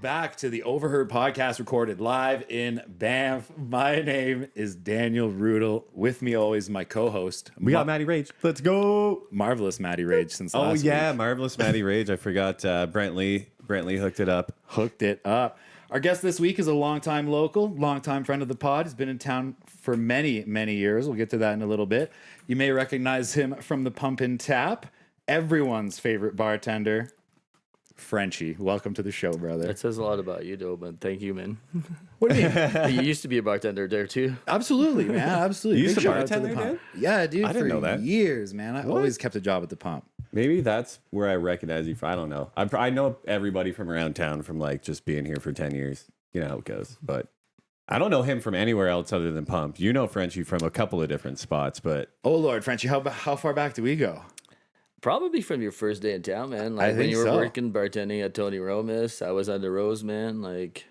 back to the Overheard Podcast, recorded live in Banff. My name is Daniel Rudel. With me always my co-host. We got Matty Rage. Let's go. Marvelous Matty Rage since last week. Marvelous Matty Rage. I forgot Brent Lee hooked it up. Our guest this week is a longtime local, longtime friend of the pod. He's been in town for many, many years. We'll get to that in a little bit. You may recognize him from the Pump and Tap, everyone's favorite bartender, Frenchie. Welcome to the show, brother. That says a lot about you, though, but thank you, man. What do you mean? You used to be a bartender there, too. Absolutely, man. Absolutely. You used Big to shout out the bartend there, Pump. Dan? Yeah, dude. I didn't know that. Years, man. I always kept a job at the Pump. Maybe that's where I recognize you from. I don't know. I know everybody from around town from like just being here for 10 years. You know how it goes. But I don't know him from anywhere else other than Pump. You know Frenchie from a couple of different spots, but... Oh, Lord, Frenchie, how far back do we go? Probably from your first day in town, man. Like when think you were so. working bartending at Tony Romas, I was at the Rose, man. Like,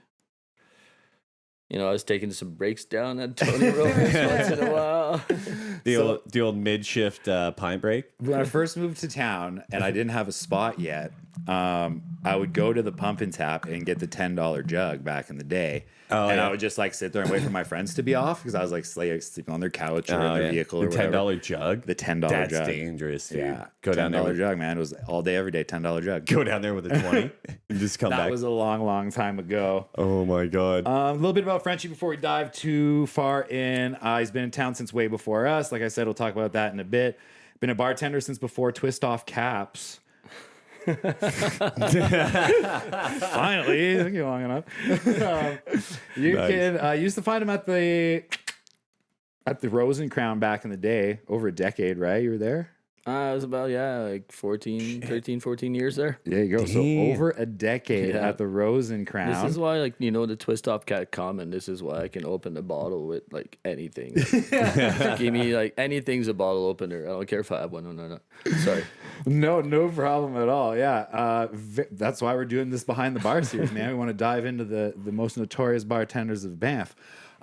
you know, I was taking some breaks down at Tony Romas once in a while. The old mid-shift pint break. When I first moved to town and I didn't have a spot yet, I would go to the Pump and Tap and get the $10 jug back in the day. I would just like sit there and wait for my friends to be off because I was like sleeping on their couch or in their vehicle or the whatever. $10 jug. The $10 That's jug. dangerous, dude. Yeah, Go down there. $10 jug, man. It was all day, every day, $10 jug. Go down there with a 20 and just come That back. was a long, long time ago. Oh my god. A little bit about Frenchie before we dive too far in. He's been in town since way before us. Like I said, we'll talk about that in a bit. Been a bartender since before Twist Off Caps. Finally, took you long enough. You used to find him at the Rose and Crown back in the day, over a decade, right? You were there? I was about, like 13, 14 years there. There you go. So Damn. over a decade Yeah. at the Rose and Crown. This is why, like, you know, the Twist Off Cat comment, this is why I can open the bottle with, like, anything. Give me, like, anything's a bottle opener. I don't care if I have one or not. Sorry. No problem at all. Yeah, that's why we're doing this Behind the Bar series, man. We want to dive into the most notorious bartenders of Banff.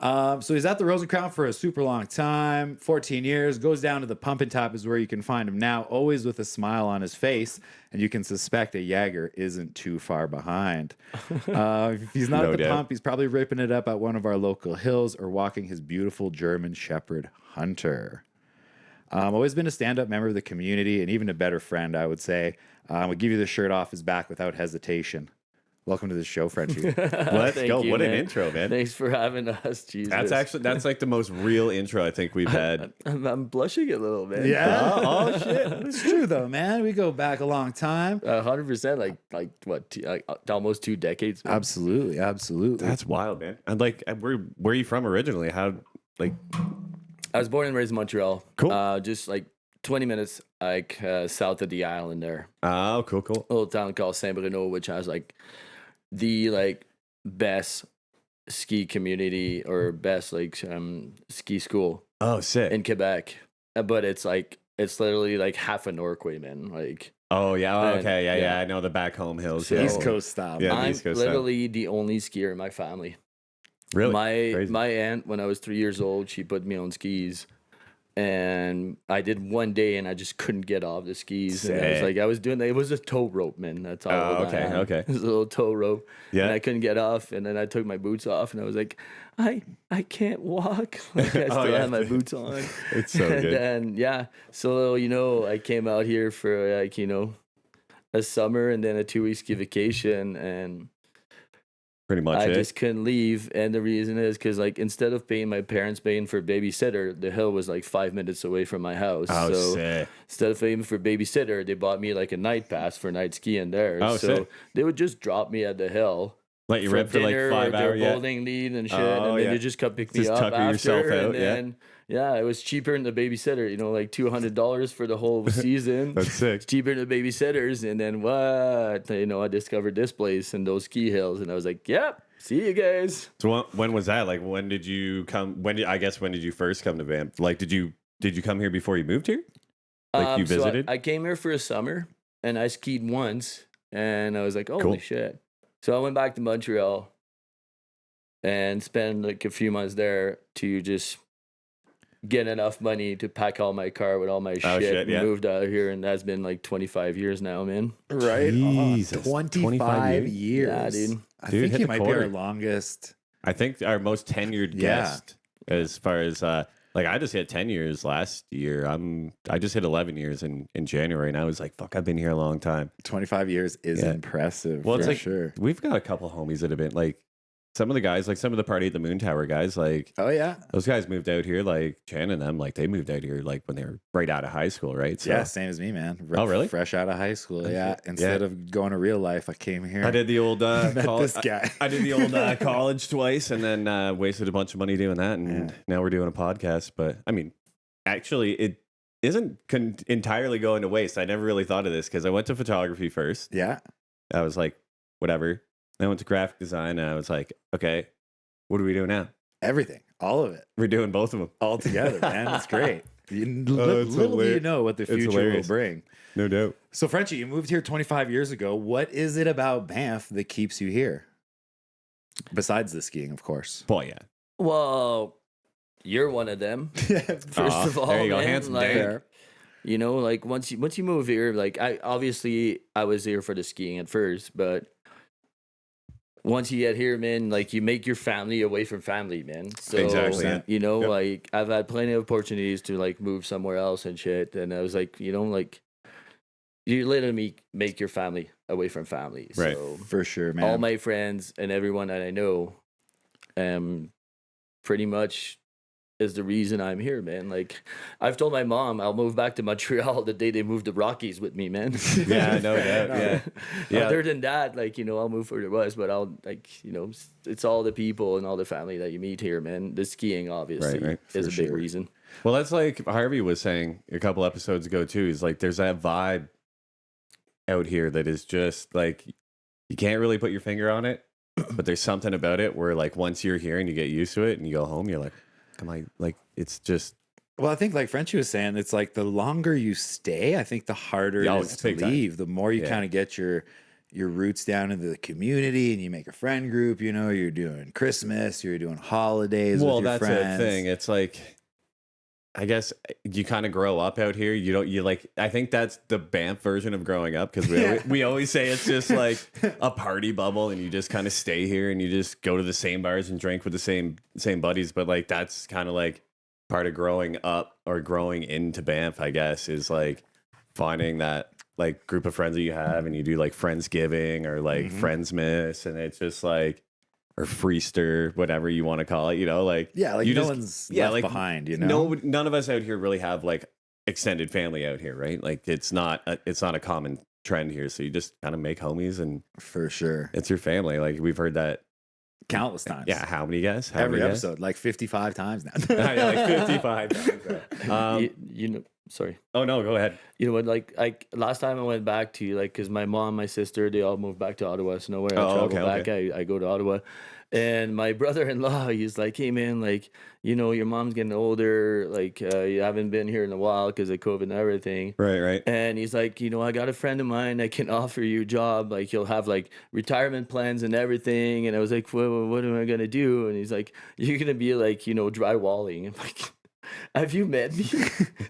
So he's at the Rose and Crown for a super long time, 14 years, goes down to the Pump and Tap is where you can find him now, always with a smile on his face, and you can suspect a Jaeger isn't too far behind. If he's not No at the doubt. Pump, he's probably ripping it up at one of our local hills or walking his beautiful German Shepherd Hunter. Always been a stand-up member of the community and even a better friend, I would say. Would give you the shirt off his back without hesitation. Welcome to the show, Frenchie. Let's Thank go. you, What an man. intro, man. Thanks for having us. Jesus. That's like the most real intro I think we've had. I'm blushing a little bit. Yeah. Oh shit. It's true, though, man. We go back a long time. 100%, like what, almost 2 decades. Man. Absolutely. That's wild, man. And like where are you from originally? How like I was born and raised in Montreal. Cool. Just like 20 minutes like south of the island there. oh cool. A little town called Saint Bruno, which has like the like best ski community or best like ski school Oh sick. in Quebec. But it's literally like half a Norquay, man. Like oh yeah, And- okay, yeah. yeah. I know the back home hills. So- yeah. East Coast style. Yeah. the I'm East Coast style. literally the only skier in my family. Really? My Crazy. my aunt, when I was 3 years old, she put me on skis, and I did one day, and I just couldn't get off the skis. And I was doing. It was a tow rope, man. That's all. Oh, okay, okay. It was a little tow rope. Yeah. And I couldn't get off, and then I took my boots off, and I was like, I can't walk. Like, I still yeah. had my boots on. It's so And good. then so I came out here for a summer and then a 2 week ski vacation, and Pretty much I it. just couldn't leave. And the reason is because, like, instead of paying my parents paying for babysitter, the hill was like 5 minutes away from my house. Oh, so sick. instead of paying for babysitter, they bought me like a night pass for night skiing there. Oh, so sick. they would just drop me at the hill. Let you rip for like dinner 5 or hours. their Yeah. bowling lead and shit, Oh, and then yeah. you just come pick Just me up tucker after, yourself out, and then it was cheaper than the babysitter. Like $200 for the whole season. That's sick. It's cheaper than the babysitters, and then what? I discovered this place and those ski hills, and I was like, "Yep, see you guys." So when was that? Like when did you come? When did you first come to Banff? Like did you come here before you moved here? Like you So visited? I came here for a summer, and I skied once, and I was like, "Holy Cool. shit!" So I went back to Montreal and spent like a few months there to just get enough money to pack all my car with all my shit, shit, yeah. and moved out here, and that's been like 25 years now, man. Right. Jesus, 25 years? years. Yeah, dude. I Dude, think hit he the might be our quarter. longest. I think our most tenured Yeah. guest, as far as like I just hit 10 years last year. I just hit 11 years in January, and I was like, fuck, I've been here a long time. 25 years is Yeah. impressive. Well, it's for like sure. we've got a couple homies that have been like some of the guys, like some of the Party at the Moon Tower guys, like Oh yeah. those guys moved out here, like Chan and them, like they moved out here like when they were right out of high school, right? So Yeah, same as me, man. Oh, really? Fresh out of high school. Yeah. shit. Instead of going to real life, I came here. I did the old Met college. this guy. I did the old college twice, and then wasted a bunch of money doing that, and now we're doing a podcast. But I mean, actually, it isn't entirely going to waste. I never really thought of this because I went to photography first. Yeah. I was like, whatever. Then I went to graphic design, and I was like, okay, what do we do now? Everything. All of it. We're doing both of them. All together, man. It's great. It's Little do you hilarious. know what the It's future will hilarious. bring. No doubt. So, Frenchie, you moved here 25 years ago. What is it about Banff that keeps you here? Besides the skiing, of course. Boy, yeah. Well, you're one of them. First Aw, of all, there you go, man, handsome like, Dan. you know, like once you move here, like I was here for the skiing at first, but once you get here, man, like you make your family away from family, man. So Exactly, yeah. you know, Yep. like I've had plenty of opportunities to like move somewhere else and shit, and I was like, you know, like you literally make your family away from family. Right. So For sure, man. all my friends and everyone that I know, pretty much is the reason I'm here, man. Like I've told my mom I'll move back to Montreal the day they move the Rockies with me, man. Yeah, no doubt. Yeah. Yeah. Other than that, like, you know, I'll move where it was, but I'll like, you know, it's all the people and all the family that you meet here, man. The skiing obviously Right, is for a big sure. reason. Well, that's like Harvey was saying a couple episodes ago too. He's like, there's that vibe out here that is just like you can't really put your finger on it, but there's something about it where like once you're here and you get used to it and you go home, you're like, am I like it's just Well, I think like Frenchie was saying, it's like the longer you stay, I think the harder Yeah, it it's is to big time. leave. The more you Yeah. kind of get your roots down into the community and you make a friend group, you know, you're doing Christmas, you're doing holidays well, with your that's friends. the thing. It's like I guess you kind of grow up out here. You like. I think that's the Banff version of growing up because we always say it's just like a party bubble, and you just kind of stay here and you just go to the same bars and drink with the same buddies. But like that's kind of like part of growing up or growing into Banff, I guess, is like finding that like group of friends that you have, and you do like Friendsgiving or like Friendsmas, and it's just like. Or Freester, whatever you want to call it, you know, like Yeah, like you no just- one's yeah, left like, behind, you know? none of us out here really have like extended family out here, right? Like it's not a common trend here, so you just kind of make homies and For sure. it's your family. Like we've heard that, Countless times. yeah. How many guys? How Every many guys? episode, like 55 times now. Yeah, like 55 times. You know, sorry. Oh no, go ahead. You know what? Like last time I went back to like, cause my mom, my sister, they all moved back to Ottawa. So nowhere I Oh, travel okay, back, I go to Ottawa. And my brother-in-law, he's like, hey man, like, you know, your mom's getting older. Like, you haven't been here in a while because of COVID and everything. Right. And he's like, you know, I got a friend of mine that can offer you a job. Like, he'll have like retirement plans and everything. And I was like, well, what am I gonna do? And he's like, you're gonna be like, you know, drywalling. I'm like, have you met me?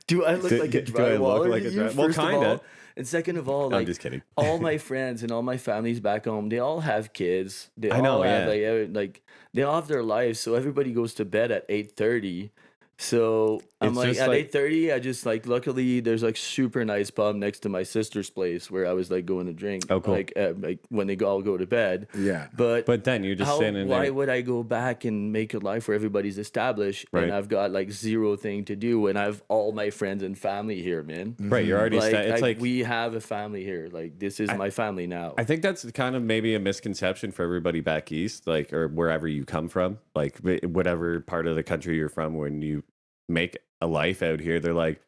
Do I look like a Do I look drywaller? like to a you, dry- well, first of kinda. all? And second of all, I'm like just kidding. all my friends and all my families back home, they all have kids. They I all know, have yeah. like they all have their lives. So everybody goes to bed at 8:30. So I'm It's like just at like- 8:30, I just like luckily there's like super nice pub next to my sister's place where I was like going to drink. Oh, cool. Like when they all go to bed. Yeah. But But then you're just how, standing why there. would I go back and make a life where everybody's established Right. and I've got like zero thing to do and I have all my friends and family here, man? Right, you're already. It's like we have a family here. Like this is my family now. I think that's kind of maybe a misconception for everybody back east, like or wherever you come from, like whatever part of the country you're from. When you make a life out here, they're like,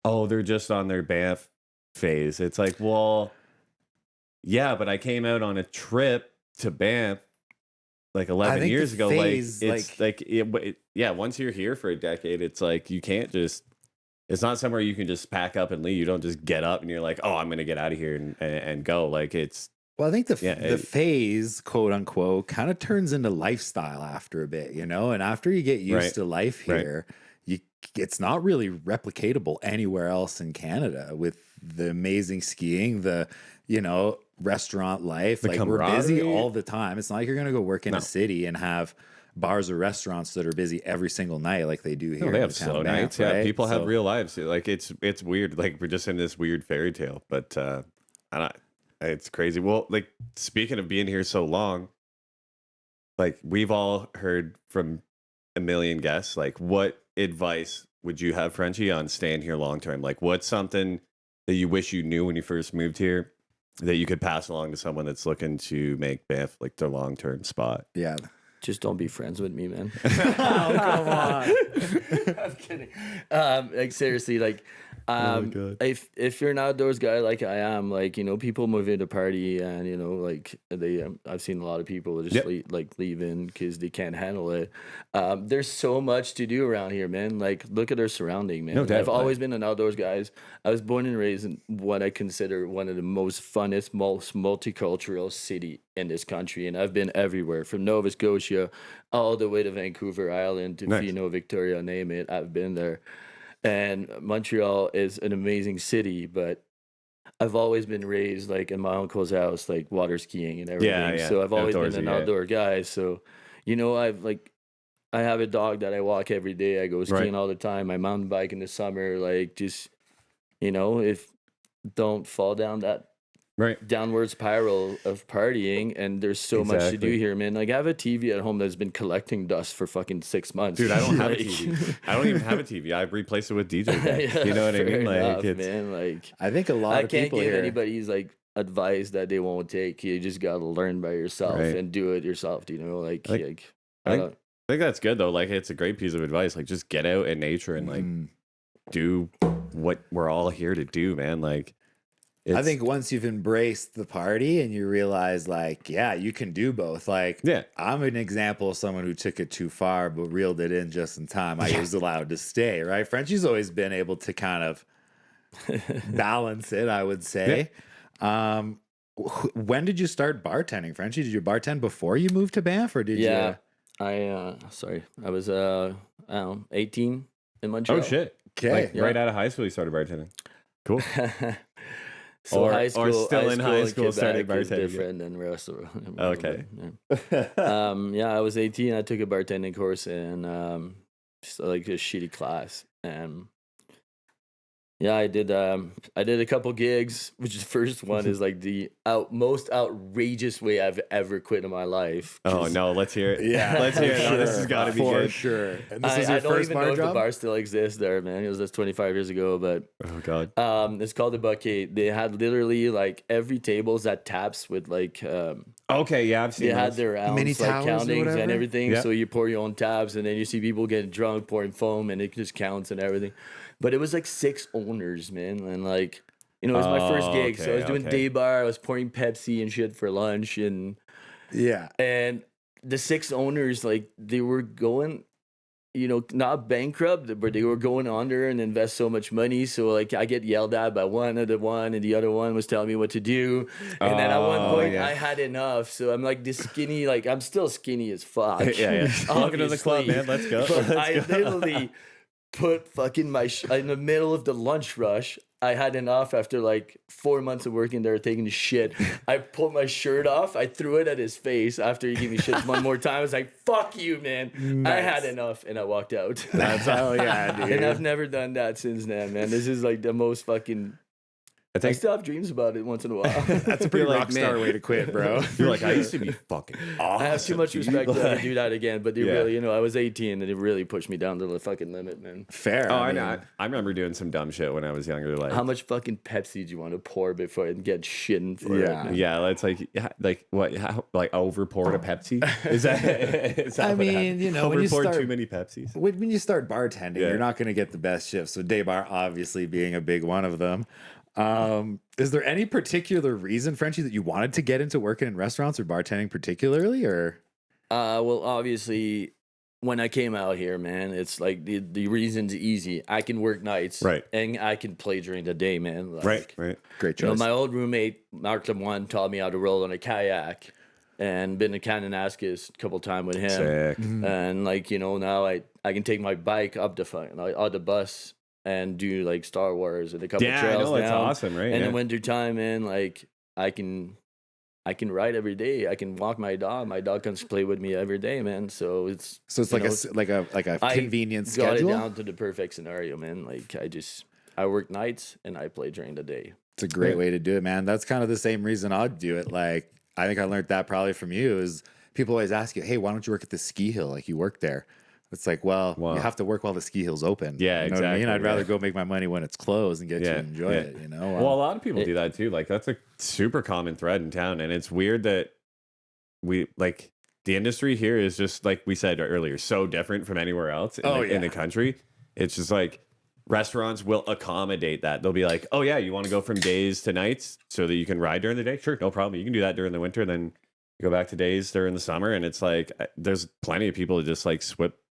oh, they're just on their Banff phase. It's like, well, yeah, but I came out on a trip to Banff like 11 think years the ago. phase, like it's like yeah, once you're here for a decade, it's like you can't just. It's not somewhere you can just pack up and leave. You don't just get up and you're like, oh, I'm gonna get out of here and go. Like it's. Well, I think the Yeah, phase, quote unquote, kind of turns into lifestyle after a bit, you know? And after you get used Right, to life right. here, you it's not really replicatable anywhere else in Canada with the amazing skiing, the, you know, restaurant life. Like we're busy camaraderie. all the time. It's not like you're going to go work in a city and have bars or restaurants that are busy every single night like they do here. No, they in have the town slow of Banff, nights. Yeah, right? people have So- real lives. Like it's weird. Like we're just in this weird fairy tale, but I don't. It's crazy. Well, like speaking of being here so long, like we've all heard from a million guests. Like, what advice would you have, Frenchie, on staying here long term? Like, what's something that you wish you knew when you first moved here that you could pass along to someone that's looking to make Banff like their long term spot? Yeah. Just don't be friends with me, man. Oh, come on. I'm kidding. Like seriously, like God. if you're an outdoors guy like I am, like, you know, people move in to party, and you know, like they I've seen a lot of people just leaving because they can't handle it. There's so much to do around here, man. Like look at our surrounding, man. No doubt, I've always been an outdoors guy. I was born and raised in what I consider one of the most funnest, most multicultural city in this country, and I've been everywhere from Nova Scotia all the way to Vancouver Island to Nice. Fino, Victoria, name it. I've been there. And Montreal is an amazing city, but I've always been raised like in my uncle's house, like water skiing and everything. Yeah. So I've always been Outdoorsy, an yeah. outdoor guy. So, you know, I have a dog that I walk every day. I go skiing all the time. I mountain bike in the summer. Like just, you know, if don't fall down that downward spiral of partying, and there's so much to do Exactly. here, man. Like I have a TV at home that's been collecting dust for fucking 6 months. Dude, I don't have a Like- TV. I don't even have a TV. I replaced it with DJ deck. You know what I fair mean? Like enough, it's man. Like I think a lot I of can't people give here. anybody's like advice that they won't take. You just gotta learn by yourself Right. and do it yourself. You know, like I I think- don't. I think that's good though. Like it's a great piece of advice. Like just get out in nature and like do what we're all here to do, man. Like I think once you've embraced the party and you realize, like, yeah, you can do both. Like, Yeah. I'm an example of someone who took it too far, but reeled it in just in time. I was allowed to stay, right? Frenchie's always been able to kind of balance it, I would say. When did you start bartending, Frenchie? Did you bartend before you moved to Banff, or did Yeah, you? I was I don't know, 18 in Montreal. Oh shit. Okay. Like Yeah. right out of high school you started bartending. Cool. So Or- high or school, still in high and school started Quebec is bartending. different than the rest of the Okay. Yeah, I was 18. I took a bartending course in just like a shitty class, and yeah, I did a couple gigs, which the first one is like the most outrageous way I've ever quit in my life. Oh 'cause no, let's hear it. Yeah, Let's hear it. No, this has got to be for good. sure. And this is I your don't first even know bar if the job? bar still exists there, man. It was just 25 years ago, but Oh god. it's called the Bucket. They had literally like every table's at taps with like Okay, yeah, I've seen they had those. their ounce Mini like towers or countings whatever? and everything. Yeah. So you pour your own tabs, and then you see people getting drunk, pouring foam, and it just counts and everything. But it was like 6 owners, man, and like you know, it was my first Oh, gig, so I was doing okay. day bar. I was pouring Pepsi and shit for lunch, and Yeah. the 6 owners, like they were going, you know, not bankrupt, but they were going under and invest so much money. So like I get yelled at by one, and the other one was telling me what to do. And then at one Oh, point yeah. I had enough. So I'm like this skinny, like I'm still skinny as fuck. Yeah. Welcome to the club, obviously. man. Let's go. But Let's I go. literally put fucking in the middle of the lunch rush. I had enough after like 4 months of working there, taking the shit. I pulled my shirt off. I threw it at his face after he gave me shit one more time. I was like, fuck you, man. I had enough. And I walked out. That's how, yeah, dude. And I've never done that since then, man. This is like the most fucking. I I think still have dreams about it once in a while. That's a pretty You're like, rock star man. way to quit, bro. you're like, I used to be fucking awesome. I have too much dude. respect to ever Like- do that again, but they Yeah. really, you know, I was 18 and it really pushed me down to the fucking limit, man. Fair. Oh, I mean, know. I remember doing some dumb shit when I was younger. Like, How much fucking Pepsi do you want to pour before I get shitting for Yeah. it? Man? yeah, it's like what? How, like over poured a Pepsi? Is that? Is that I what mean, happened? you know, when over you poured start- too many Pepsis. when you start bartending, Yeah. you're not going to get the best shifts. So day bar obviously being a big one of them. Is there any particular reason, Frenchie, that you wanted to get into working in restaurants or bartending particularly, or? Well, obviously, when I came out here, man, it's like the reason's easy. I can work nights, Right. and I can play during the day, man. Like, Right. Great You know, choice. my old roommate Mark Lemoine taught me how to roll on a kayak, and been to Kananaskis a couple times with him. Sick. And like, you know, now I can take my bike up the bus and do like Star Wars and a couple Yeah, I trails know, it's down. awesome, right? And Yeah. in winter time, man, like I can ride every day. I can walk my dog. My dog comes to play with me every day, man. So it's like know, a convenient got schedule. it down to the perfect scenario, man. Like I work nights and I play during the day. It's a great way to do it, man. That's kind of the same reason I'd do it. Like, I think I learned that probably from you is people always ask you, hey, why don't you work at the ski hill? Like you work there. It's like, well, Wow. you have to work while the ski hill's open. Yeah, you know what I mean? exactly, I'd rather yeah. go make my money when it's closed and get to enjoy it, you know? Well, a lot of people do that too. Like that's a super common thread in town, and it's weird that we like the industry here is just like we said earlier, so different from anywhere else in the country. It's just like restaurants will accommodate that. They'll be like, "Oh yeah, you want to go from days to nights so that you can ride during the day? Sure, no problem. You can do that during the winter, then you go back to days during the summer." And it's like there's plenty of people who just like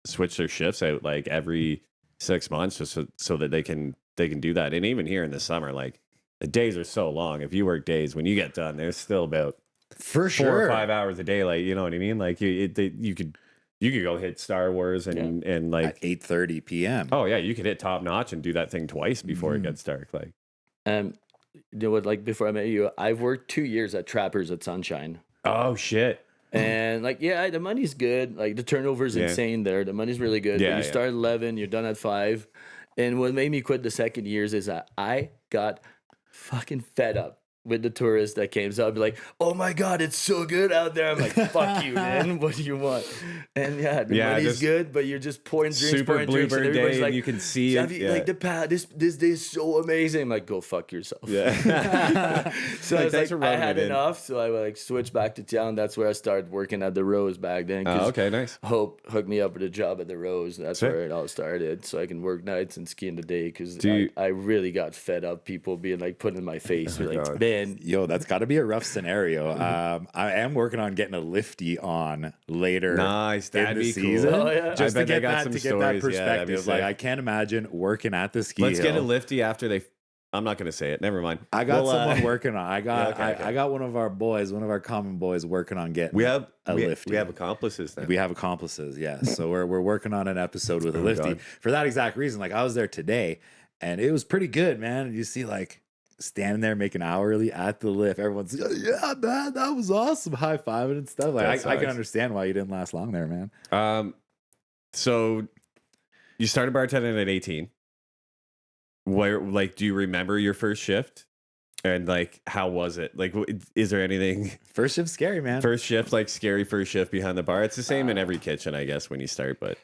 switch their shifts out like every 6 months just so that they can do that. And even here in the summer, like the days are so long. If you work days, when you get done, there's still about For 4 or sure. 5 hours a day. Like, you know what I mean? Like you could go hit Star Wars and like At 8:30 p.m. oh yeah, you could hit top notch and do that thing twice before it gets dark. Like You know what? Like before I met you, I've worked 2 years at Trappers at Sunshine. oh shit. And like, yeah, the money's good. Like the turnover is insane there. The money's really good. Yeah, But you start at 11, you're done at 5. And what made me quit the second years is that I got fucking fed up with the tourists that came. So I'd be like, oh my God, it's so good out there. I'm like, fuck you, man. What do you want? And yeah, the money's just good, but you're just pouring drinks, super pouring drinks. And bluebird everybody's day, like, and you can see it. Javi, like this day is so amazing. I'm like, go fuck yourself. Yeah. So Like, I was thanks like, for I rubbing had it in. enough. So I like switched back to town. That's where I started working at the Rose back then. 'cause Oh, okay, nice. Hope hooked me up with a job at the Rose. That's Sick. where it all started. So I can work nights and ski in the day because Do I really got fed up. People being like put in my face. Oh, like, God. man, Yo, that's got to be a rough scenario. I am working on getting a lifty on later Nice, in that'd the be cool. season. Oh, yeah. Just I to bet they get got that some to get stories. that Yeah, that'd be perspective. Like sick. I can't imagine working at the ski Let's hill. get a lifty after they. I'm not gonna say it. Never mind. I got We'll, someone working on. I got Yeah, okay. I got one of our boys, one of our common boys, working on getting. We have a lifty. we have accomplices then. We have accomplices, yes. So we're working on an episode with a lifty God. for that exact reason. Like I was there today, and it was pretty good, man. And you see, like standing there making hourly at the lift, everyone's like, yeah, man, that was awesome, high fiving and stuff. Like That's I can nice. understand why you didn't last long there, man. So you started bartending at 18. Where, like, do you remember your first shift? And like, how was it? Like, is there anything First shift's scary, man. first shift, like scary first shift behind the bar? It's the same in every kitchen, I guess, when you start. But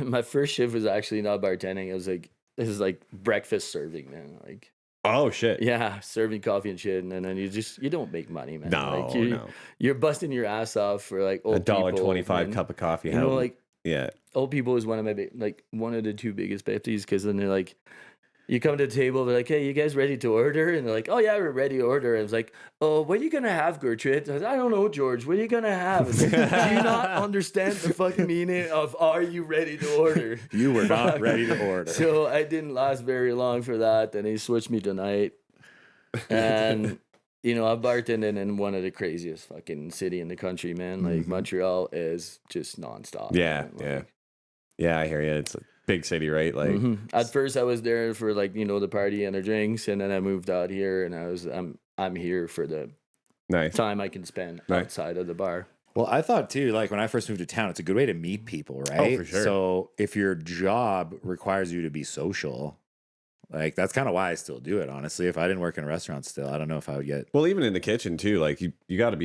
my first shift was actually not bartending. It was like this is like breakfast serving, man. Like oh shit, yeah, serving coffee and shit, and then you don't make money, man. no, like, no, you're busting your ass off for like old $1.25 people, cup of coffee. You know, How- like yeah, old people is one of my one of the two biggest pet peeves because then they're like, you come to the table, they're like, hey, you guys ready to order? And they're like, oh yeah, we're ready to order. And it's like, oh, what are you gonna have, Gertrude? I was like, I don't know, George. What are you gonna have? It's like, do you not understand the fucking meaning of are you ready to order? You were not ready to order. So I didn't last very long for that. Then he switched me to night. And you know, I bartended in one of the craziest fucking city in the country, man. Like Montreal is just nonstop. yeah, man. yeah, Like, yeah. I hear you. It's a big city, right? Like, At first, I was there for like the party and the drinks, and then I moved out here, and I'm here for the nice. time I can spend Right. outside of the bar. Well, I thought too, like when I first moved to town, it's a good way to meet people, right? for sure. So if your job requires you to be social, like that's kind of why I still do it, honestly. If I didn't work in a restaurant still, I don't know if I would get. Well, even in the kitchen too, like you got to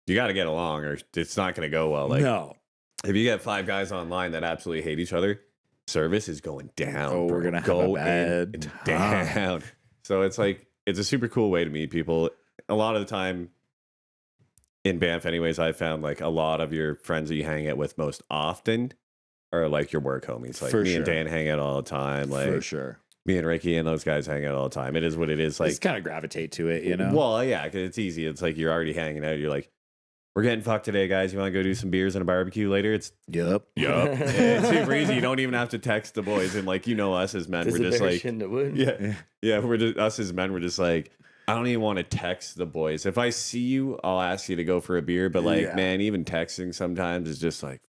get along, or it's not going to go well. Like, No. if you get 5 guys online that absolutely hate each other, service is going down. Oh, bro. we're gonna have go a bad in and time. down. So it's like it's a super cool way to meet people. A lot of the time in Banff, anyways, I found like a lot of your friends that you hang out with most often are like your work homies. Like For me and sure. Dan hang out all the time. Like For sure. me and Ricky and those guys hang out all the time. It is what it is. Like, Just kind of gravitate to it, you know? well, yeah, 'cause it's easy. It's like you're already hanging out. You're like, we're getting fucked today, guys. You want to go do some beers and a barbecue later? It's Yep. it's super easy. You don't even have to text the boys. And like, us as men, There's we're a just bear like, shit in the wood. yeah, we're just us as men. We're just like, I don't even want to text the boys. If I see you, I'll ask you to go for a beer. But like, man, even texting sometimes is just like,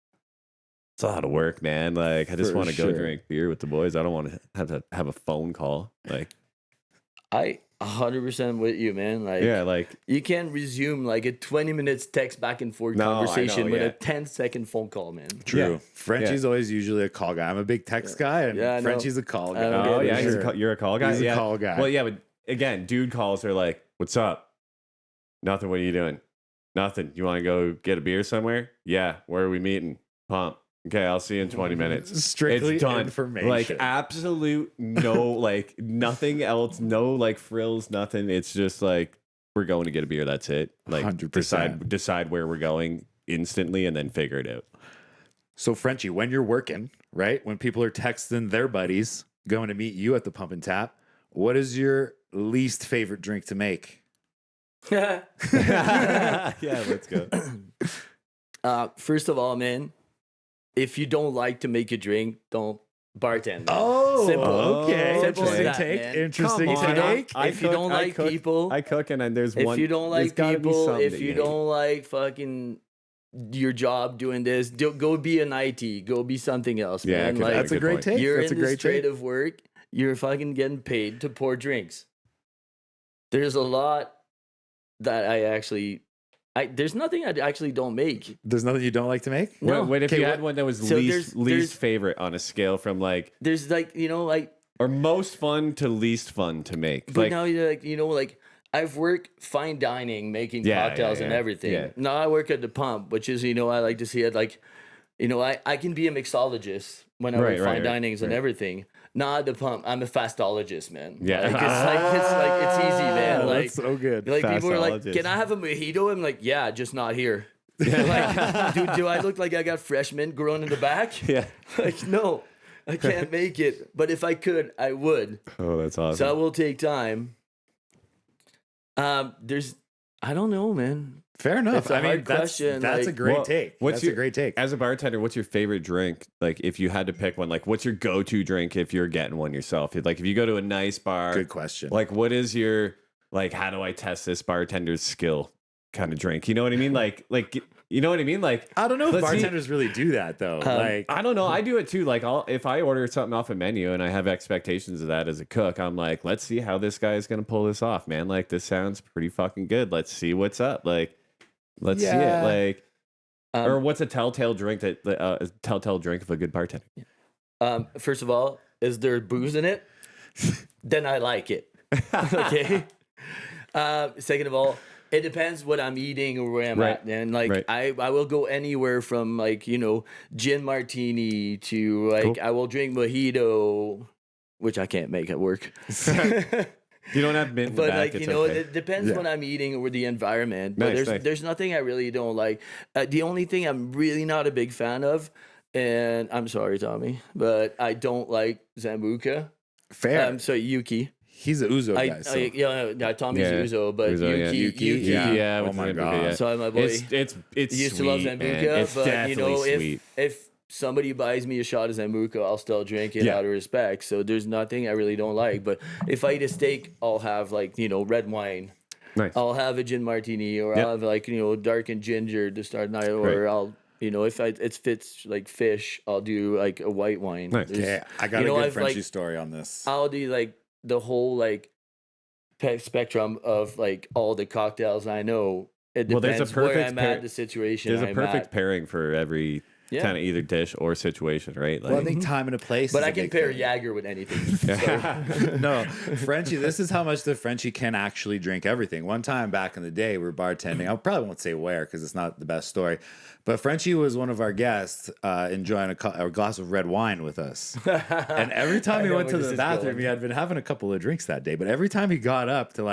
it's a lot of work, man. Like, I just want to go drink beer with the boys. I don't want to have a phone call. Like, I 100% with you, man. Like, yeah, like you can't resume like a 20 minutes text back and forth conversation with a 10-second phone call, man. True. Frenchie's always usually a call guy. I'm a big text guy, and Frenchie's a call guy. Oh, yeah, you're a call guy? He's a call guy. Well, yeah, but again, dude calls are like, what's up? Nothing. What are you doing? Nothing. You want to go get a beer somewhere? Yeah. Where are we meeting? Pump. Okay, I'll see you in 20 minutes. Strictly it's done. Information. Like absolute no, like nothing else, no like frills, nothing. It's just like we're going to get a beer. That's it. Like 100%. decide where we're going instantly and then figure it out. So Frenchie, when you're working, right? When people are texting their buddies going to meet you at the Pump and Tap, what is your least favorite drink to make? Yeah, let's go. First of all, man, if you don't like to make a drink, don't bartend. Oh, simple. Okay. Simple Interesting as that, take. man. Interesting Come on. take. If you don't like people, I cook, and then there's one. if you don't there's like gotta be people, something if that you hate. don't like fucking your job doing this, go be an IT. Go be something else, Yeah, man. okay, Like, That's a good great point. take. you're That's a in the great trade take. of work. You're fucking getting paid to pour drinks. There's a lot that there's nothing I actually don't make. There's nothing you don't like to make? No. What if Okay, you what- had one that was So least there's- favorite on a scale from like There's like, like, or most fun to least fun to make? but Like, now you're like, like I've worked fine dining, making Yeah, cocktails yeah, and yeah. everything. Yeah. Now I work at the Pump, which is, I like to see it like, I can be a mixologist when I work fine dinings and everything. Not at the Pump. I'm a fastologist, man. Yeah. Like, it's easy, man. Oh, Like, that's so good. like people are like, Fastologist. "Can I have a mojito?" I'm like, "Yeah, just not here." Like, do I look like I got fresh mint growing in the back? yeah. Like, no, I can't make it. But if I could, I would. Oh, that's awesome. So I will take time. I don't know, man. Fair enough. It's a I mean, hard that's question, a like- great Well, take. what's That's your- a great take. As a bartender, what's your favorite drink? Like, if you had to pick one, like, what's your go-to drink if you're getting one yourself? Like, if you go to a nice bar, Good question. like, what is your, like, how do I test this bartender's skill kind of drink? You know what I mean? Like, you know what I mean? Like, I don't know if let's see- bartenders really do that though. Like, I don't know. I do it too. Like, if I order something off a menu and I have expectations of that as a cook, I'm like, let's see how this guy is going to pull this off, man. Like, this sounds pretty fucking good. Let's see what's up. Like, let's see Yeah. it. Like, or Um, what's a telltale drink a telltale drink of a good bartender? First of all, is there booze in it? Then I like it. Okay. Second of all, it depends what I'm eating or where I'm Right. at. And like, Right. I will go anywhere from like, gin martini to like, Cool. I will drink mojito, which I can't make at work. You don't have mint in the But back, like, it's you know, okay. it depends Yeah. what I'm eating or the environment. But Nice, nice. there's nothing I really don't like. The only thing I'm really not a big fan of, and I'm sorry, Tommy, but I don't like Zambuca. fair. So Yuki. He's a Uzo guy. So. Tommy's Yeah. Uzo, but Uzo, yeah. Yuki. Yeah, Oh with my Zambuca, God. yeah. So my boy It's used sweet, to love man. Zambuca, It's but definitely sweet. if somebody buys me a shot of Zambuca, I'll still drink it Yeah. out of respect. So there's nothing I really don't like. But if I eat a steak, I'll have like red wine. Nice. I'll have a gin martini, or Yep. I'll have like dark and ginger to start night, or Right. I'll if it fits like fish, I'll do like a white wine. Nice. There's- Yeah, I got You know, a good I've, Frenchie like- story on this. I'll do like the whole like spectrum of like all the cocktails I know. It Well, there's a depends where perfect I'm pair- at, the situation There's a I'm perfect at. pairing for every Yeah. kind of either dish or situation, right? Well, I Like, think time and a place. But is I a can big pair thing. Jaeger with anything. So. No, Frenchie, this is how much the Frenchie can actually drink everything. One time back in the day, we were bartending. I probably won't say where because it's not the best story. But Frenchie was one of our guests enjoying a glass of red wine with us. And every time I he know went to where this the is bathroom, going. he had been having a couple of drinks that day. But every time he got up to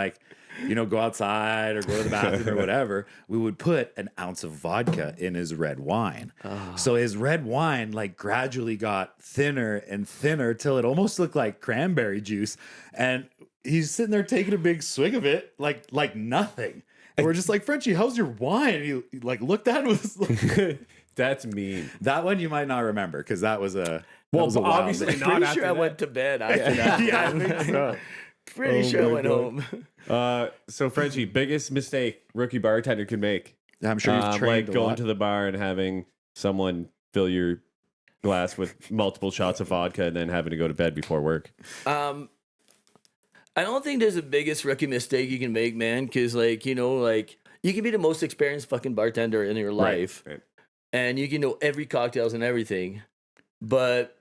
go outside or go to the bathroom or whatever, we would put an ounce of vodka in his red wine. So his red wine gradually got thinner and thinner till it almost looked like cranberry juice. And he's sitting there taking a big swig of it like nothing. And we're just like, Frenchie, how's your wine? And he looked at it was that's mean. that one you might not remember because that was a Well, that was a wild obviously day. not Pretty after sure I that. went to bed after that. Yeah, I think so. Pretty sure I my went God. home. So Frenchie, biggest mistake rookie bartender can make. I'm sure you've trained like a going lot. to the bar and having someone fill your glass with multiple shots of vodka and then having to go to bed before work. I don't think there's the biggest rookie mistake you can make, man. Because like you can be the most experienced fucking bartender in your life, Right. and you can know every cocktails and everything, but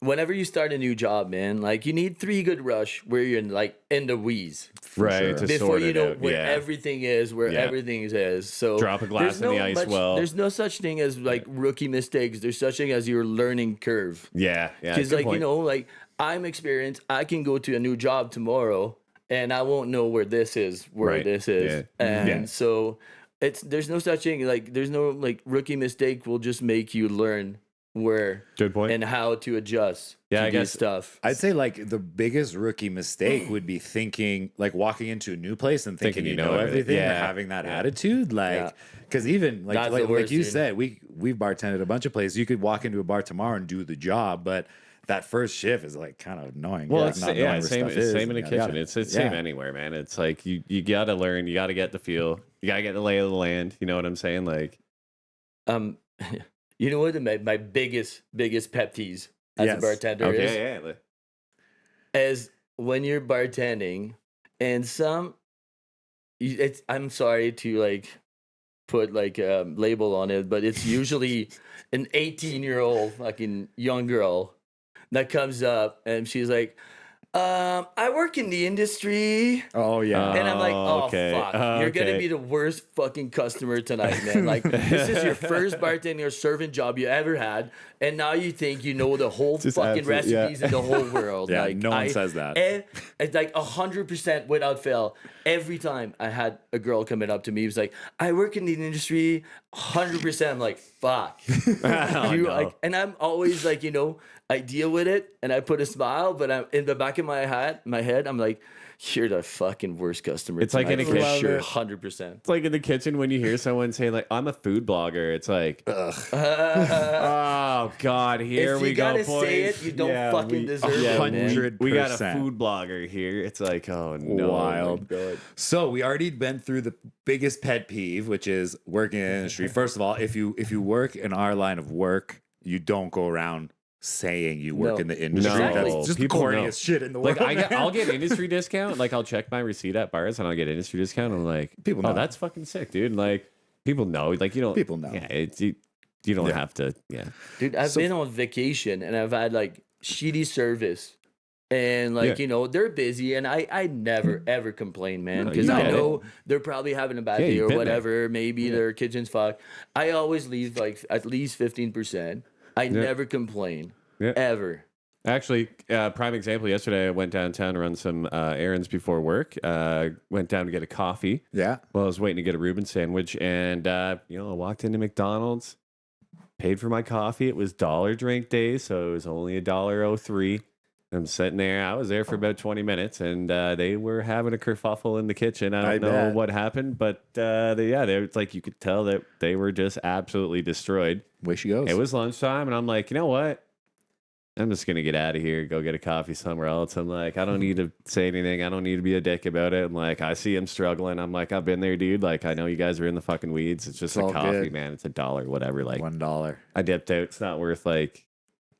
whenever you start a new job, man, like you need 3 good rush where you're in the wheeze Right, sure. to before sort you it know out. where Yeah. everything is, where Yeah. everything is. So Drop a glass in the ice well. There's no such thing as like rookie mistakes. There's such thing as your learning curve. Yeah. Because good point. like I'm experienced. I can go to a new job tomorrow and I won't know where this is, Right. this is, Yeah. and Yeah. so there's no such thing. Like there's no like rookie mistake will just make you learn where Good point. and how to adjust. Yeah, to I these guess- stuff. I'd say like the biggest rookie mistake would be thinking like walking into a new place and thinking you know everything or Yeah. having that Yeah. attitude. Like, because even like That's the like worst, you dude. said, we've bartended a bunch of places. You could walk into a bar tomorrow and do the job, but that first shift is like kind of annoying. Well, like, it's, not knowing where same, stuff it's is same in the and kitchen. yada, It's the yada. same Yeah. anywhere, man. It's like you gotta learn, you gotta get the feel, you gotta get the lay of the land. You know what I'm saying? Like, You know what my biggest pet peeves as Yes. a bartender is? yeah. Is when you're bartending and I'm sorry to like put like a label on it, but it's usually an 18-year-old fucking young girl that comes up and she's like, I work in the industry. Oh yeah. And I'm like, Oh, oh, okay. fuck. Oh, You're going to okay. be the worst fucking customer tonight, man. Like, this is your first bartending or serving job you ever had. And now you think you know the whole Just fucking absolute- yeah. recipes in the whole world. Yeah, like, no one says that. It's like 100% without fail. Every time I had a girl coming up to me, it was like, I work in the industry. 100%. I'm like, fuck. Oh, You no. like, and I'm always like, I deal with it and I put a smile, but I'm in the back of my head, I'm like, you're the fucking worst customer. It's like in tonight, a for kitchen. sure, 100%. It's like in the kitchen when you hear someone say like, "I'm a food blogger." It's like, oh god, here If we you go. gotta boys. say it, you don't Yeah, fucking deserve it, man. 100%. We got a food blogger here. It's like, oh no, Wild. God. So we already been through the biggest pet peeve, which is working in the industry. First of all, if you work in our line of work, you don't go around saying you work No. in the industry. No. That's just People the corniest know. shit in the world. Like man. I'll get industry discount. Like I'll check my receipt at bars and I'll get industry discount. I'm like, People oh, know. that's fucking sick, dude. Like people know. Like you don't. People know. Yeah, it's you don't Yeah. have to. Yeah. Dude, I've been on vacation and I've had like shitty service. And like, they're busy and I never ever complain, man. No, Because you I get know they're probably having a bad Yeah, day you've or been whatever. Maybe their kitchen's fucked. I always leave like at least 15%. I never complain. Yeah. Ever. Actually, prime example. Yesterday, I went downtown to run some errands before work. Went down to get a coffee. Yeah. Well, I was waiting to get a Reuben sandwich, and I walked into McDonald's, paid for my coffee. It was dollar drink day, so it was only $1.03. I'm sitting there. I was there for about 20 minutes, and they were having a kerfuffle in the kitchen. I don't know bet. what happened, but it's like you could tell that they were just absolutely destroyed. Way she goes. It was lunchtime, and I'm like, you know what? I'm just gonna get out of here, go get a coffee somewhere else. I'm like, I don't need to say anything. I don't need to be a dick about it. I'm like, I see him struggling. I'm like, I've been there, dude. Like, I know you guys are in the fucking weeds. It's just It's a all coffee, good. man. It's $1, whatever. Like, $1. I dipped out. It's not worth like.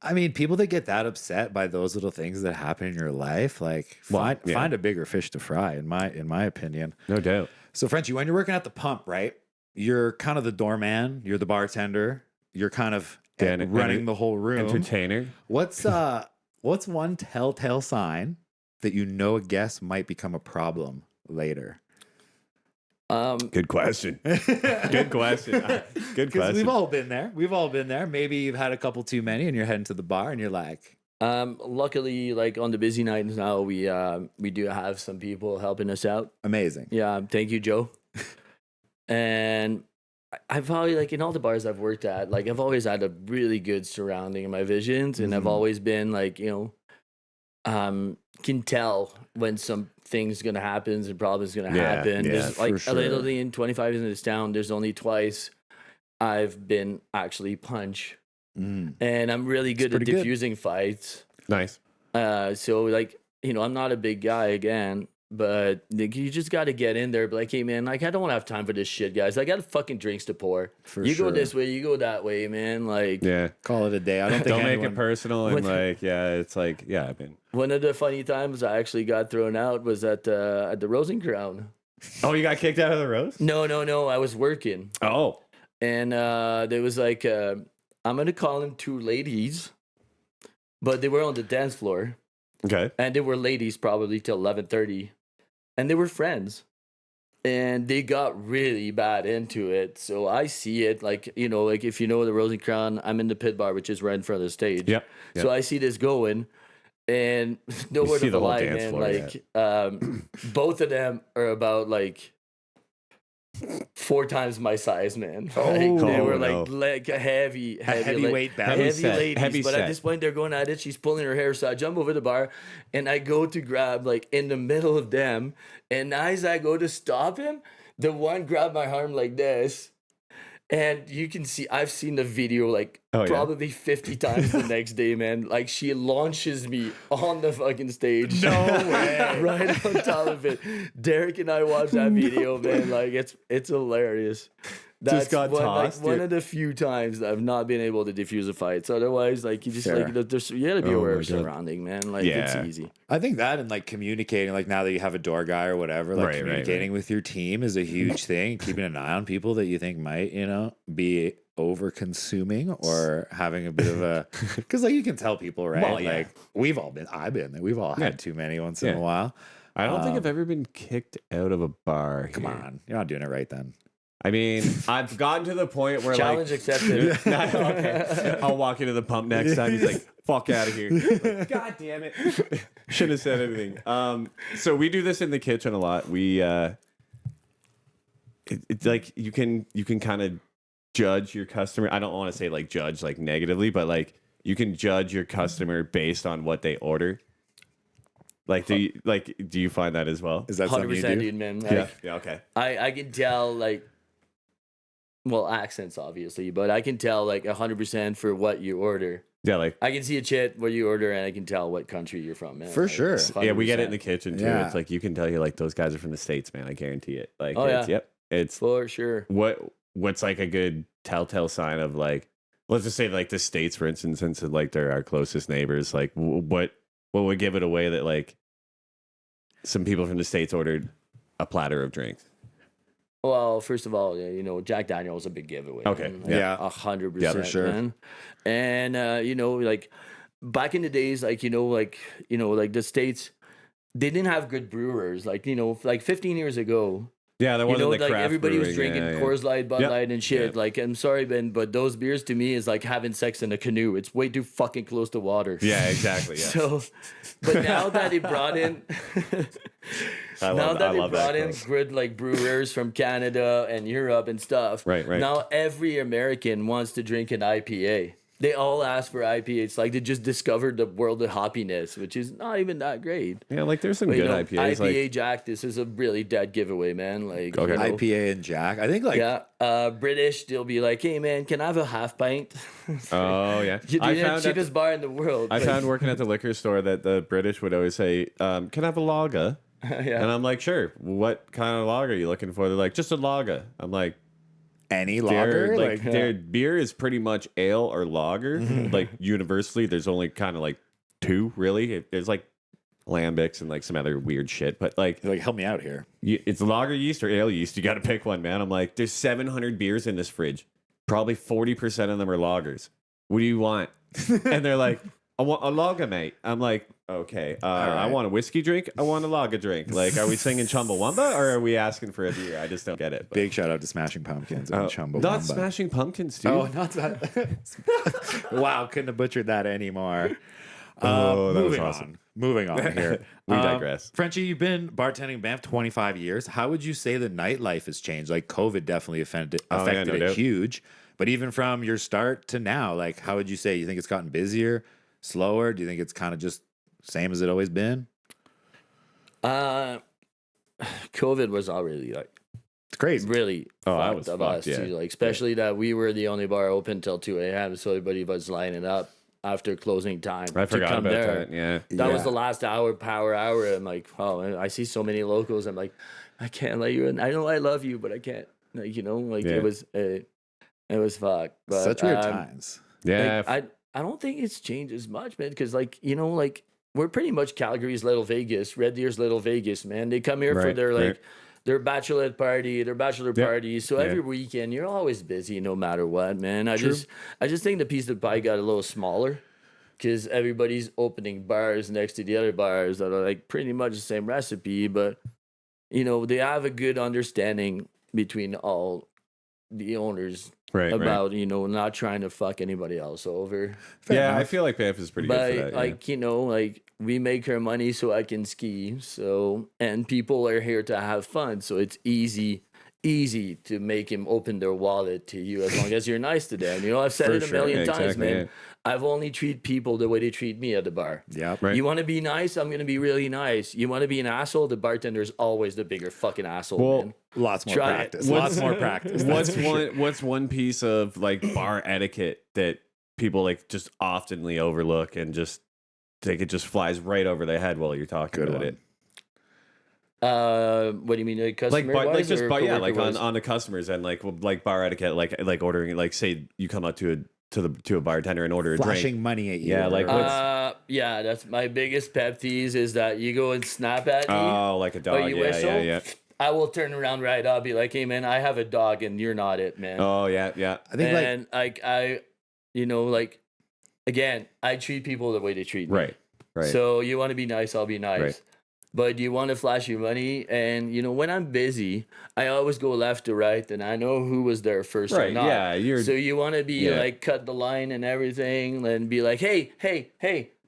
I mean, people that get that upset by those little things that happen in your life, like Well, find a bigger fish to fry, in my opinion. No doubt. So, Frenchie, when you're working at the pump, right? You're kind of the doorman. You're the bartender. You're kind of running the whole room. Entertainer. What's one telltale sign that you know a guest might become a problem later? Good question. Good question. Good Because question. we've all been there. We've all been there. Maybe you've had a couple too many, and you're heading to the bar, and you're like, Luckily, like on the busy nights now, we do have some people helping us out. amazing. Yeah, thank you, Joe. And I've probably like in all the bars I've worked at, like I've always had a really good surrounding in my visions, and I've always been like, can tell when some things gonna happen, and problems gonna happen. yeah, There's for like sure. literally in 25 years in this town, there's only twice I've been actually punched, and I'm really good at pretty good. diffusing fights. Nice. So like I'm not a big guy again, but like, you just got to get in there. Be like, hey man, like I don't have time for this shit, guys. I got fucking drinks to pour. For you sure. go this way, you go that way, man. Like, Yeah. Call it a day. I don't think Don't make anyone... it personal and When- like, yeah, it's like, yeah, I mean. one of the funny times I actually got thrown out was at the Rosencrown. Oh, you got kicked out of the roast? No, I was working, Oh. and there was like I'm gonna call them two ladies, but they were on the dance floor. Okay. And they were ladies probably till 11:30, and they were friends, and they got really bad into it. So I see it like like if you know the Rosencrown, I'm in the pit bar, which is right in front of the stage. Yep. So I see this going, and nowhere see to the whole lie, dance man. floor, Like both of them are about like 4 times my size, man. Like, they were no. like heavy heavyweight battle. Heavy heavy set, ladies. heavy But set. at this point, they're going at it. She's pulling her hair, so I jump over the bar, and I go to grab like in the middle of them. And as I go to stop him, the one grabbed my arm like this. And you can see, I've seen the video like Oh, yeah. probably 50 times the next day, man. Like she launches me on the fucking stage. No way. Right on top of it. Derek and I watched that video, man. Like it's hilarious. That's got tossed, one dude. of the few times that I've not been able to defuse a fight. So otherwise, like you just Fair. like there's, you gotta be Oh aware my of God. surrounding, man. Like Yeah. it's easy. I think that and like communicating, like now that you have a door guy or whatever, like Right, communicating with your team is a huge thing. Keeping an eye on people that you think might, be over consuming or having a bit of a, because like you can tell people, right? Well, yeah. Like I've been there. We've all had Yeah. too many once in Yeah. a while. I don't think I've ever been kicked out of a bar. Come here. on, you're not doing it right then. I mean, I've gotten to the point where Challenge like, accepted. okay, I'll walk into the pump next time. He's like, "Fuck out of here!" Like, God damn it! Shouldn't have said anything. So we do this in the kitchen a lot. We it's like you can kind of judge your customer. I don't want to say like judge like negatively, but like you can judge your customer based on what they order. Like, do you find that as well? Is that something you 100%, do? dude, man. Like, Yeah. Okay. I can tell like accents obviously, but I can tell like 100% for what you order. Yeah. Like. I can see a chit what you order, and I can tell what country you're from, man. For Like, sure. Yeah, we get it in 100%. the kitchen too. Yeah. It's like you can tell you like those guys are from the States, man. I guarantee it. Like, Oh, it's, yeah. yep. It's For sure. what's like a good telltale sign of like, let's just say like the States, for instance, since like they're our closest neighbors. Like, what would give it away that like some people from the States ordered a platter of drinks? Well, first of all, Jack Daniel's a big giveaway. Okay, man. Like, yeah. 100%, Yeah, for sure. man. And like back in the days, like like the States, they didn't have good brewers. Like like 15 years ago, Yeah, there wasn't the like craft everybody was brewing, drinking yeah. Coors Light, Bud Yep. Light, and shit. Yep. Like, I'm sorry, Ben, but those beers to me is like having sex in a canoe. It's way too fucking close to water. Yeah, exactly. Yeah. So, but now that they brought in, I now love that they that brought in quote. good like brewers from Canada and Europe and stuff, Right. now every American wants to drink an IPA. They all ask for IPA. It's like they just discovered the world of hoppiness, which is not even that great. Yeah, like there's some But, good IPAs. IPA Like, Jack, this is a really dead giveaway, man. Like, Okay. IPA and Jack. I think like yeah, British, they'll be like, "Hey, man, can I have a half pint?" oh yeah, You're I the found that- cheapest bar in the world. I found working at the liquor store that the British would always say, "Can I have a lager?" yeah. And I'm like, "Sure. What kind of lager are you looking for?" They're like, "Just a lager." I'm like, any lager. Like their beer is pretty much ale or lager. Like universally, there's only kind of like two really. There's like lambics and like some other weird shit, but like help me out here. it's lager yeast or ale yeast. You got to pick one, man. I'm like, there's 700 beers in this fridge. Probably 40% of them are lagers. What do you want? And they're like, I want a lager, mate. I'm like, okay. I right. want a whiskey drink. I want a lager drink. Like, are we singing Chumbawamba or are we asking for a beer? I just don't get it. But- Big shout out to Smashing Pumpkins and Chumbawamba. Not Smashing Pumpkins, dude. Oh, not that. Wow, couldn't have butchered that anymore. Oh, that was moving awesome. on. Moving on here. We digress. Frenchie, you've been bartending in Banff 25 years. How would you say the nightlife has changed? Like COVID definitely affected no it doubt. huge. But even from your start to now, like how would you say? You think it's gotten busier, slower? Do you think it's kind of just same as it always been? COVID was already like It's crazy. really Oh, that fucked was of fucked, us yeah. too. Like especially that we were the only bar open till 2 a.m. So everybody was lining up. after closing time. I to forgot come about there. that. Yeah. That was the last power hour. I'm like, oh, I see so many locals. I'm like, I can't let you in. I know I love you, but I can't. Like, you know, like Yeah. it was fucked. But, Such weird times. Yeah. like, I don't think it's changed as much, man. Because like, you know, like we're pretty much Calgary's Little Vegas, Red Deer's Little Vegas, man. They come here for Right, their right. like their bachelorette party, their bachelor Yep. party. So Yeah. every weekend you're always busy, no matter what, man. I just think the piece of the pie got a little smaller. Because everybody's opening bars next to the other bars that are like pretty much the same recipe, but you know they have a good understanding between all the owners Right. about you know not trying to fuck anybody else over. Yeah. I feel like Banff is pretty good But for that. like you know, like we make our money so I can ski. So and people are here to have fun, so it's easy to make him open their wallet to you as long as you're nice to them. You know, I've said For it a sure. million Yeah, times, exactly, man. yeah. I've only treat people the way they treat me at the bar. Yep. Right. You want to be nice? I'm going to be really nice. You want to be an asshole? The bartender's always the bigger fucking asshole, Well, man. Lots more Try it. practice. Lots more practice. What's one piece of like bar etiquette that people like just oftenly overlook and just think it just flies right over their head while you're talking Good about one. it? What do you mean, customer Like just or yeah, like coworker-wise? on the customers and like bar etiquette, like ordering, like say you come up to a bartender and order a Flashing drink. money at you. Yeah, like or- Yeah, that's my biggest pet peeve is that you go and snap at me. Oh, like a dog. you Yeah, whistle? yeah. I will turn around right. I'll be like, hey man, I have a dog and you're not it, man. Oh, yeah. I think like And like I, you know, like again, I treat people the way they treat me. Right. So you want to be nice, I'll be nice. Right. But you want to flash your money, and you know when I'm busy, I always go left to right, and I know who was there first or Right, not. yeah, you're- So you want to be Yeah. like cut the line and everything, and be like, hey.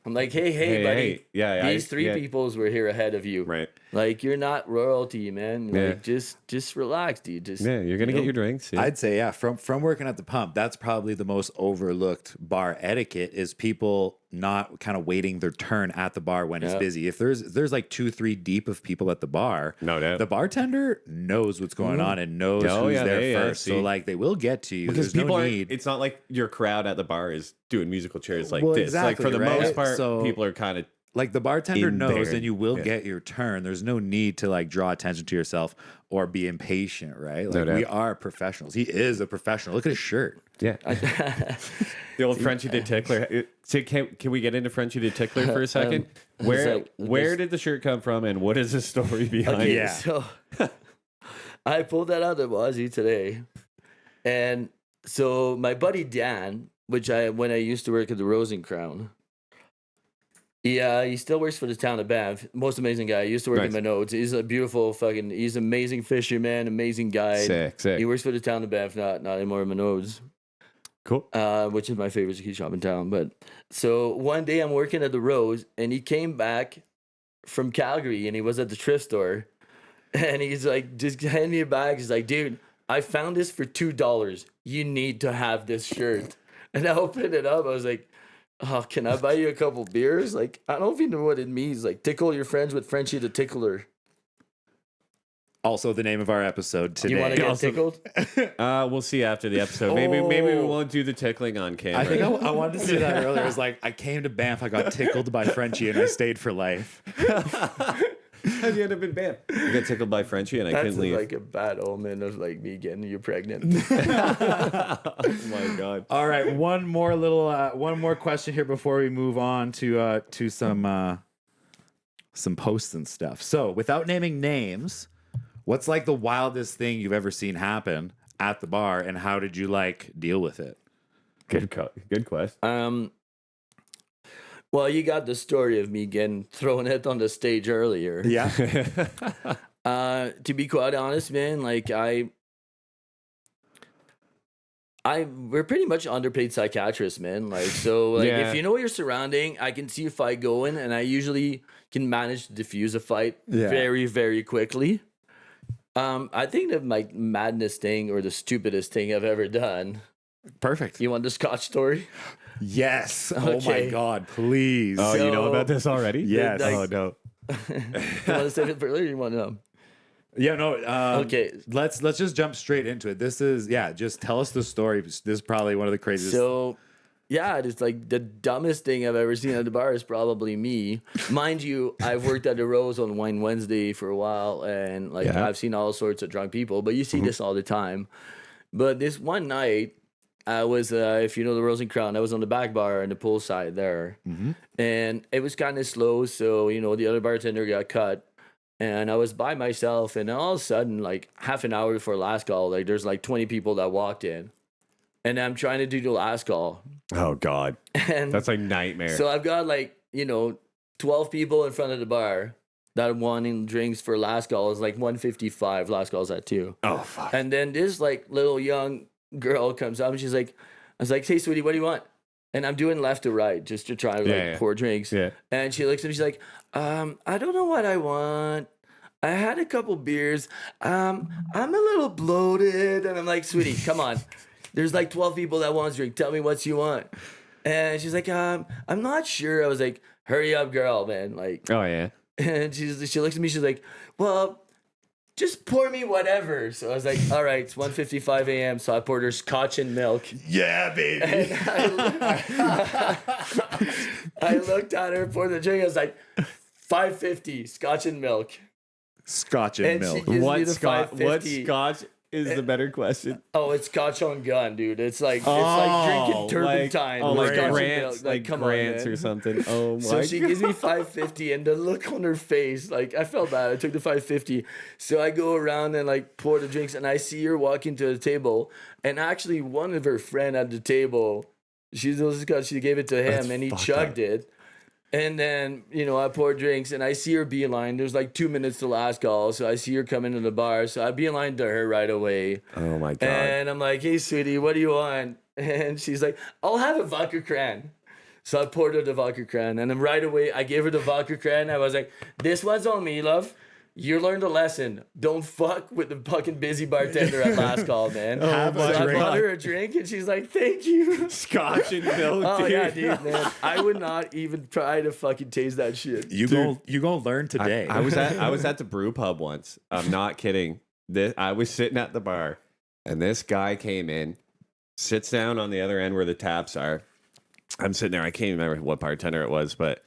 I'm like, hey, buddy. Hey. Yeah, These three yeah. peoples were here ahead of you. Right. Like you're not royalty, man. Yeah. Like just relax, dude. Just Yeah, you're gonna you get know? your drinks. Yeah. I'd say, yeah, from working at the pump, that's probably the most overlooked bar etiquette is people not kind of waiting their turn at the bar when it's Yeah. busy. If there's like 2-3 deep of people at the bar, No doubt. the bartender knows what's going on and knows Oh, who's yeah, there yeah, first. So see. like they will get to you. Because There's people no are, need. it's not like your crowd at the bar is doing musical chairs like Well, this. Like for exactly, the right? most part, So- people are kind of Like the bartender in knows, there. and you will Yeah. get your turn. There's no need to like draw attention to yourself or be impatient, right? No Like doubt. we are professionals. He is a professional. Look at his shirt. yeah. The old Frenchie the Tickler. So can we get into Frenchie the Tickler for a second? Where this- did the shirt come from, and what is the story behind Okay, it? Yeah. so I pulled that out of Aussie today, and so my buddy Dan, when I used to work at the Rose and Crown, he still works for the town of Banff. Most amazing guy. He used to work Nice. in Minodes. He's a beautiful he's an amazing fisherman, amazing guy. Sick. He works for the town of Banff, not anymore in Minodes. Cool. Which is my favorite ski shop in town. But so one day I'm working at the Rose, and he came back from Calgary, and he was at the thrift store, and he's like, just hand me a bag. He's like, dude, I found this for $2. You need to have this shirt. And I opened it up. I was like, oh, can I buy you a couple beers? Like, I don't even know what it means. Like, tickle your friends with Frenchie the Tickler. Also, the name of our episode today. You want to get Also- tickled? We'll see after the episode. Maybe we won't do the tickling on camera. I think I wanted to say that earlier. It was like I came to Banff, I got tickled by Frenchie, and I stayed for life. How'd you end up in Banff? I got tickled by Frenchie and I That's couldn't leave. like a bad omen of like me getting you pregnant. Oh my god. All right, one more question here before we move on to some posts and stuff. So, without naming names, what's like the wildest thing you've ever seen happen at the bar, and how did you like deal with it? Good question. Well, you got the story of me getting thrown it on the stage earlier. Yeah, To be quite honest, man, like we're pretty much underpaid psychiatrists, man. Like, so like Yeah. if you know your surrounding, I can see a fight going, and I usually can manage to diffuse a fight very, very quickly. I think that my madness thing or the stupidest thing I've ever done. perfect. You want the Scotch story? Yes. Oh my Okay. God, please. Oh, you know So- about this already? Yes. Oh no. You want to say it earlier? You want to know? Yeah, no. Okay. Let's just jump straight into it. This is just tell us the story. This is probably one of the craziest. So yeah, it's like the dumbest thing I've ever seen at the bar is probably me. Mind you, I've worked at the Rose on Wine Wednesday for a while, and like Yeah. I've seen all sorts of drunk people, but you see this all the time. But this one night, I was, if you know the Rose and Crown, I was on the back bar and the poolside there, and it was kind of slow. So the other bartender got cut, and I was by myself, and all of a sudden, like half an hour before last call, like there's like 20 people that walked in, and I'm trying to do the last call, Oh God, and that's a nightmare. so I've got like 12 people in front of the bar that wanting drinks for last call is like 155. Last call's at 2. oh fuck. And then this like little young girl comes up and she's like, I was like, hey sweetie, what do you want? And I'm doing left to right just to try to Yeah. pour drinks. Yeah. And she looks at me, she's like, I don't know what I want. I had a couple beers. I'm a little bloated. And I'm like, sweetie, come on. There's like 12 people that want to drink. Tell me what you want. And she's like, I'm not sure. I was like, hurry up, girl, man. Like, Oh yeah. and she looks at me, she's like, well, just pour me whatever. So I was like, all right, it's 1:55 a.m. So I poured her scotch and milk. Yeah, baby. And I looked at her, poured the drink. I was like, $5.50 scotch and milk. Scotch and And milk. she gives me What the Scotch? What $5.50. Scotch is the better question? Oh, it's scotch on gun, dude. It's like drinking turpentine. Like, with like scotch and Grants, milk. like come on, Grants man. or something. Oh my So she God. gives me $5.50, and the look on her face, like I felt bad. I took the $5.50, so I go around and like pour the drinks, and I see her walking to the table, and actually one of her friend at the table, she gave it to him, That's and he fucked chugged it. And then, I pour drinks and I see her beeline. There's like 2 minutes to last call. So I see her come into the bar. So I beeline to her right away. Oh my God. And I'm like, hey, sweetie, what do you want? And she's like, I'll have a vodka cran. So I poured her the vodka cran. And then right away, I gave her the vodka cran. I was like, this one's on me, love. You learned a lesson. Don't fuck with the fucking busy bartender at last call, man. Have So a I drink. bought her a drink, and she's like, thank you. Scotch and milk. Oh, dude. yeah, dude, man. I would not even try to fucking taste that shit. You gonna learn today. I was at the brew pub once. I'm not kidding. I was sitting at the bar, and this guy came in, sits down on the other end where the taps are. I'm sitting there. I can't remember what bartender it was, but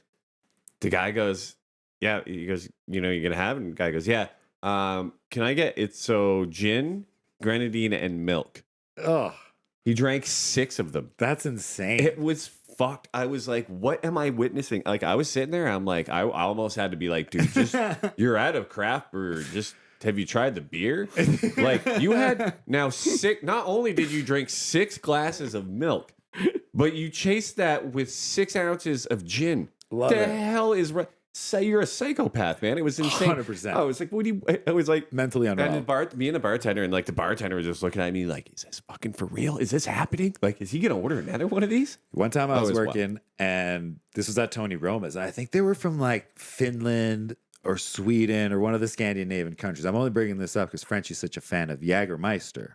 the guy goes, "Yeah." He goes, "You're gonna have it." And the guy goes, "Yeah." Can I get it? So gin, grenadine, and milk. Ugh, He drank 6 of them. that's insane. It was fucked. I was like, what am I witnessing? Like, I was sitting there. I'm like, I almost had to be like, dude, just you're out of craft brewer. Just have you tried the beer? Like, you had now 6. Not only did you drink 6 glasses of milk, but you chased that with 6 ounces of gin. Love the it. hell is right? Say you're a psychopath, man. It was insane. 100%. I was like, what do you? I was like, Mentally and unwell. me and the bartender, and like the bartender was just looking at me like, is this fucking for real? Is this happening? Like, is he gonna order another one of these? One time I was it's working, and this was at Tony Roma's, and I think they were from like Finland or Sweden or one of the Scandinavian countries. I'm only bringing this up because Frenchie's such a fan of Jägermeister.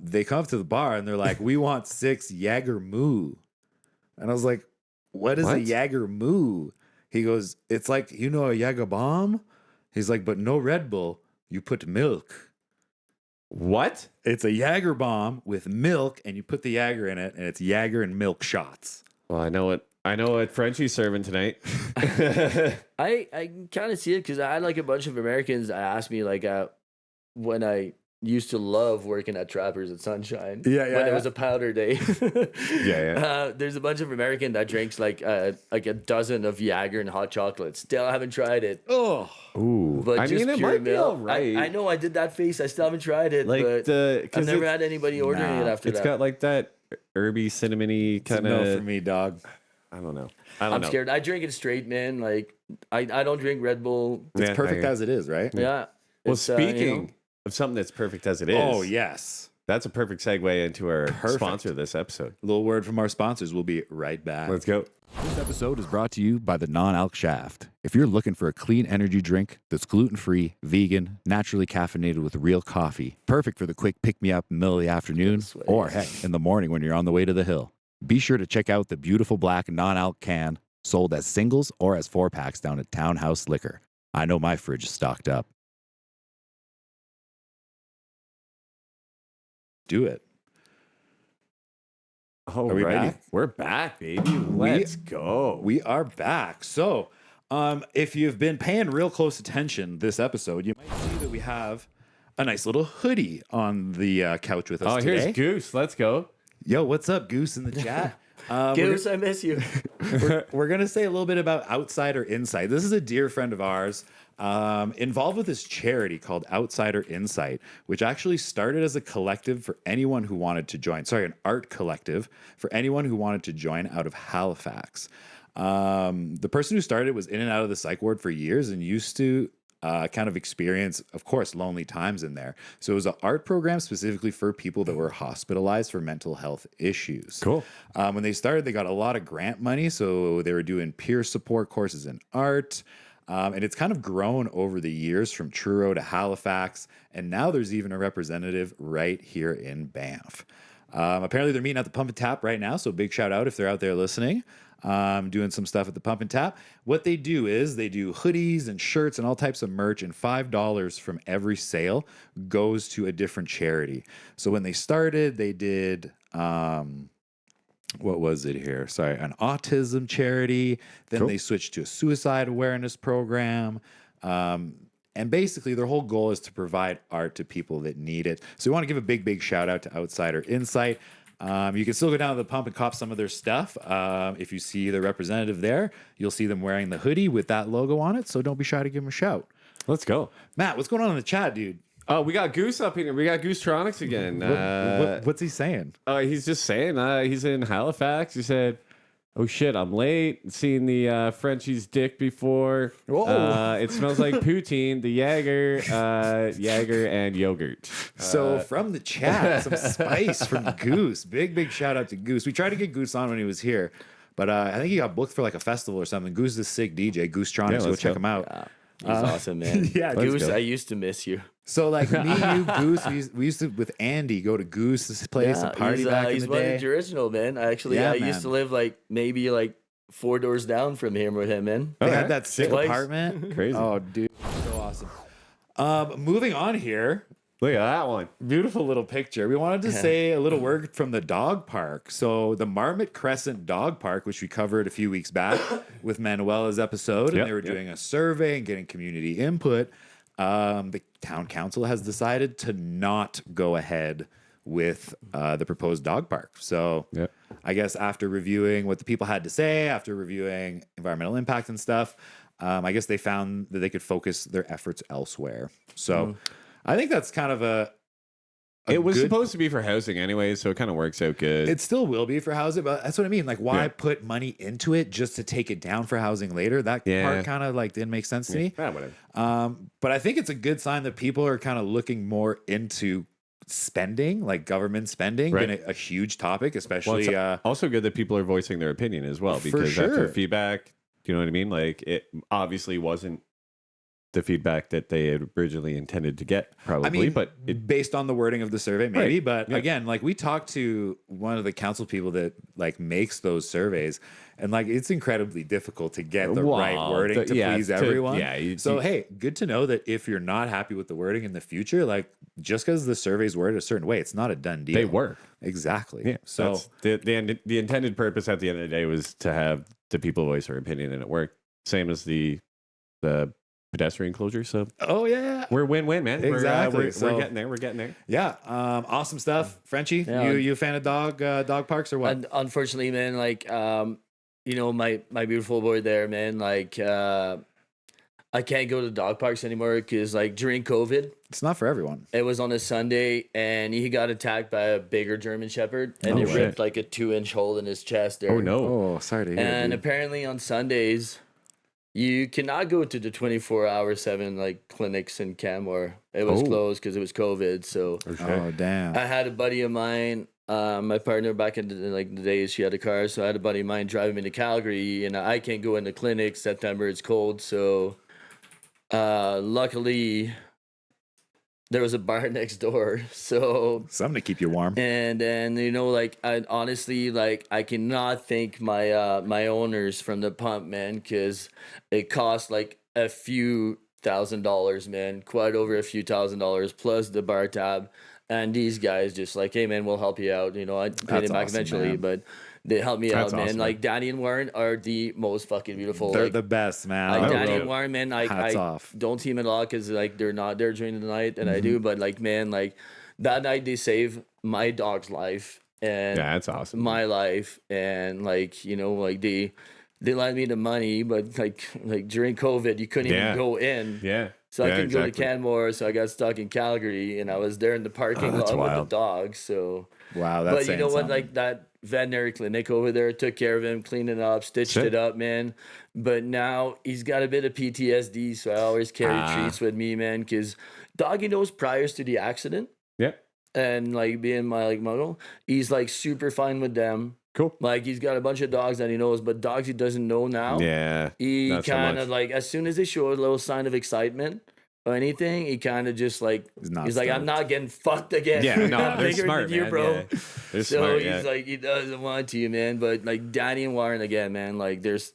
They come up to the bar and they're like, "We want 6 Jäger Moo," and I was like, "What is What? a Jäger Moo?" He goes, "It's like a Jäger bomb." He's like, "But no Red Bull. You put milk." What? It's a Jaeger bomb with milk, and you put the Jaeger in it, and it's Jaeger and milk shots. Well, I know what Frenchie's serving tonight. I kind of see it because I had like a bunch of Americans that asked me like when I used to love working at Trappers at Sunshine. Yeah, When yeah. it was a powder day. Yeah. There's a bunch of American that drinks like a dozen of Jaeger and hot chocolate. Still haven't tried it. Oh, Ooh, But I just mean, it pure might be milk. all right. I know I did that face. I still haven't tried it. like but the I've never had anybody ordering it after It's that. got like that herby, cinnamony it's a kind no for of. me, dog. I don't know. I don't I'm know. scared. I drink it straight, man. Like I don't drink Red Bull. It's Yeah, perfect I- as it is, right? Yeah. Well, It's, speaking of something that's perfect as it is, Oh, yes. that's a perfect segue into our Perfect. sponsor of this episode. A little word from our sponsors. We'll be right back. Let's go. This episode is brought to you by the Non-Alc Shaft. If you're looking for a clean energy drink that's gluten-free, vegan, naturally caffeinated with real coffee, perfect for the quick pick-me-up in the middle of the afternoon, or heck, in the morning when you're on the way to the hill, be sure to check out the beautiful black non-alc can sold as singles or as 4-packs down at Townhouse Liquor. I know my fridge is stocked up. Do it. Oh, Are we righty. back? We're back, baby. Let's go. We are back. So, if you've been paying real close attention this episode, you might see that we have a nice little hoodie on the couch with us today. Here's Goose. Let's go. Yo, what's up, Goose in the chat? Goose, I miss you. We're going to say a little bit about Outsider Insight. This is a dear friend of ours involved with this charity called Outsider Insight, which actually started as a collective for anyone who wanted to join. Sorry, an art collective for anyone who wanted to join out of Halifax. The person who started was in and out of the psych ward for years and used to kind of experience, of course, lonely times in there. So it was an art program specifically for people that were hospitalized for mental health issues. Cool. When they started, they got a lot of grant money. So they were doing peer support courses in art. And it's kind of grown over the years from Truro to Halifax. And now there's even a representative right here in Banff. Apparently they're meeting at the Pump and Tap right now. So big shout out if they're out there listening. Doing some stuff at the Pump and Tap. What they do is they do hoodies and shirts and all types of merch, and $5 from every sale goes to a different charity. So when they started, they did what was it here? Sorry, an autism charity. Then Cool. they switched to a suicide awareness program. And basically, their whole goal is to provide art to people that need it. So we want to give a big shout out to Outsider Insight. You can still go down to the pump and cop some of their stuff. If you see the representative there, you'll see them wearing the hoodie with that logo on it. So don't be shy to give them a shout. Let's go. Matt, what's going on in the chat, dude? Oh, we got Goose up here. We got Goose Tronics again. What's he saying? He's just saying he's in Halifax. He said, "Oh shit, I'm late. Seen the Frenchie's dick before. It smells like poutine, the Jaeger and yogurt." So from the chat, some spice from Goose. Big shout out to Goose. We tried to get Goose on when he was here, but I think he got booked for like a festival or something. Goose is a sick DJ. Goose Tronics. Yeah, go let's check go. him out. He's awesome, man. Yeah, Goose, go. I used to miss you. So like me, you, Goose, we used to with Andy go to Goose's place and party back in he's the one day. of the original, man. Actually, Yeah, I man. used to live like maybe like 4 doors down from him with him, man. They Okay. had that sick Twice. apartment. Crazy. Oh, dude, so awesome. Moving on here. Look at that one. Beautiful little picture. We wanted to say a little word from the dog park. So the Marmot Crescent Dog Park, which we covered a few weeks back with Manuela's episode, and Yep, they were yep. doing a survey and getting community input. The town council has decided to not go ahead with the proposed dog park. So Yep. I guess after reviewing what the people had to say, after reviewing environmental impact and stuff, I guess they found that they could focus their efforts elsewhere. So I think that's kind of a It was good- supposed to be for housing anyway, so it kind of works out good. It still will be for housing, but that's what I mean. Like, why Yeah. put money into it just to take it down for housing later? That Yeah. part kind of like didn't make sense to me. Whatever. But I think it's a good sign that people are kind of looking more into spending, like government spending, Right. been a huge topic, Well, especially. it's also good that people are voicing their opinion as well, For because sure. after feedback, you know what I mean? Like, it obviously wasn't the feedback that they had originally intended to get, probably, I mean, but it, based on the wording of the survey, maybe. Right. But Yeah. again, like we talked to one of the council people that like makes those surveys, and like it's incredibly difficult to get the Well, right wording to please to- everyone. yeah, So hey, good to know that if you're not happy with the wording in the future, like just because the survey's worded a certain way, it's not a done deal. they work. Exactly. Yeah. So that's the intended purpose at the end of the day was to have the people voice their opinion, and it worked. Same as the pedestrian closure. So oh yeah. we're win-win, man. Exactly. We're So- getting there. We're getting there. Yeah. Awesome stuff. Frenchie, Yeah. you a fan of dog parks or what? And unfortunately, man, like you know, my beautiful boy there, man, like I can't go to dog parks anymore because like during COVID, It's not for everyone. it was on a Sunday and he got attacked by a bigger German Shepherd and Oh, it shit. ripped like a 2-inch hole in his chest there. Oh no. Oh, sorry to hear. And dude. apparently on Sundays, you cannot go to the 24/7 like clinics in Canmore. It was Oh. closed because it was COVID. So Oh damn. I had a buddy of mine, my partner back in the days, she had a car. So I had a buddy of mine driving me to Calgary, and I can't go into clinics. September, it's cold. So luckily, there was a bar next door. So Something to keep you warm. and then you know, like I honestly, like I cannot thank my my owners from the pump, man, because it cost like a few $1,000, man, quite over a few $1,000 plus the bar tab. And these guys just like, hey man, we'll help you out. You know, I paid That's it back awesome, eventually, man. but they helped me That's out, man. awesome, Like man. Danny and Warren are the most fucking beautiful. They're like, the best, man. like I Danny wrote- and Warren, man, like Hats I off. don't see them at all because like they're not there during the night, and I do. But like, man, like that night they saved my dog's life and Yeah, that's awesome. my life, and like you know, like they lent me the money, but like during COVID, you couldn't Yeah. even go in. Yeah. So I Yeah, couldn't go to exactly. Canmore, so I got stuck in Calgary, and I was there in the parking that's lot with wild. the dog. So, Wow, that's but you know saying what? something. Like that veterinary clinic over there took care of him, cleaned it up, stitched Shit. it up, man. But now he's got a bit of PTSD, so I always carry treats with me, man, because doggy knows prior to the accident Yeah. and like being my like model, he's like super fine with them. Cool. Like he's got a bunch of dogs that he knows, but dogs he doesn't know now. Yeah. He not so kind much. of like as soon as they show a little sign of excitement or anything, he kind of just like not he's like, I'm stoked. not getting fucked again. Yeah, no, I'm they're bigger smart, than you, man. bro. Yeah. They're So smart, he's yeah. like he doesn't want to, man. But like Danny and Warren again, man. Like there's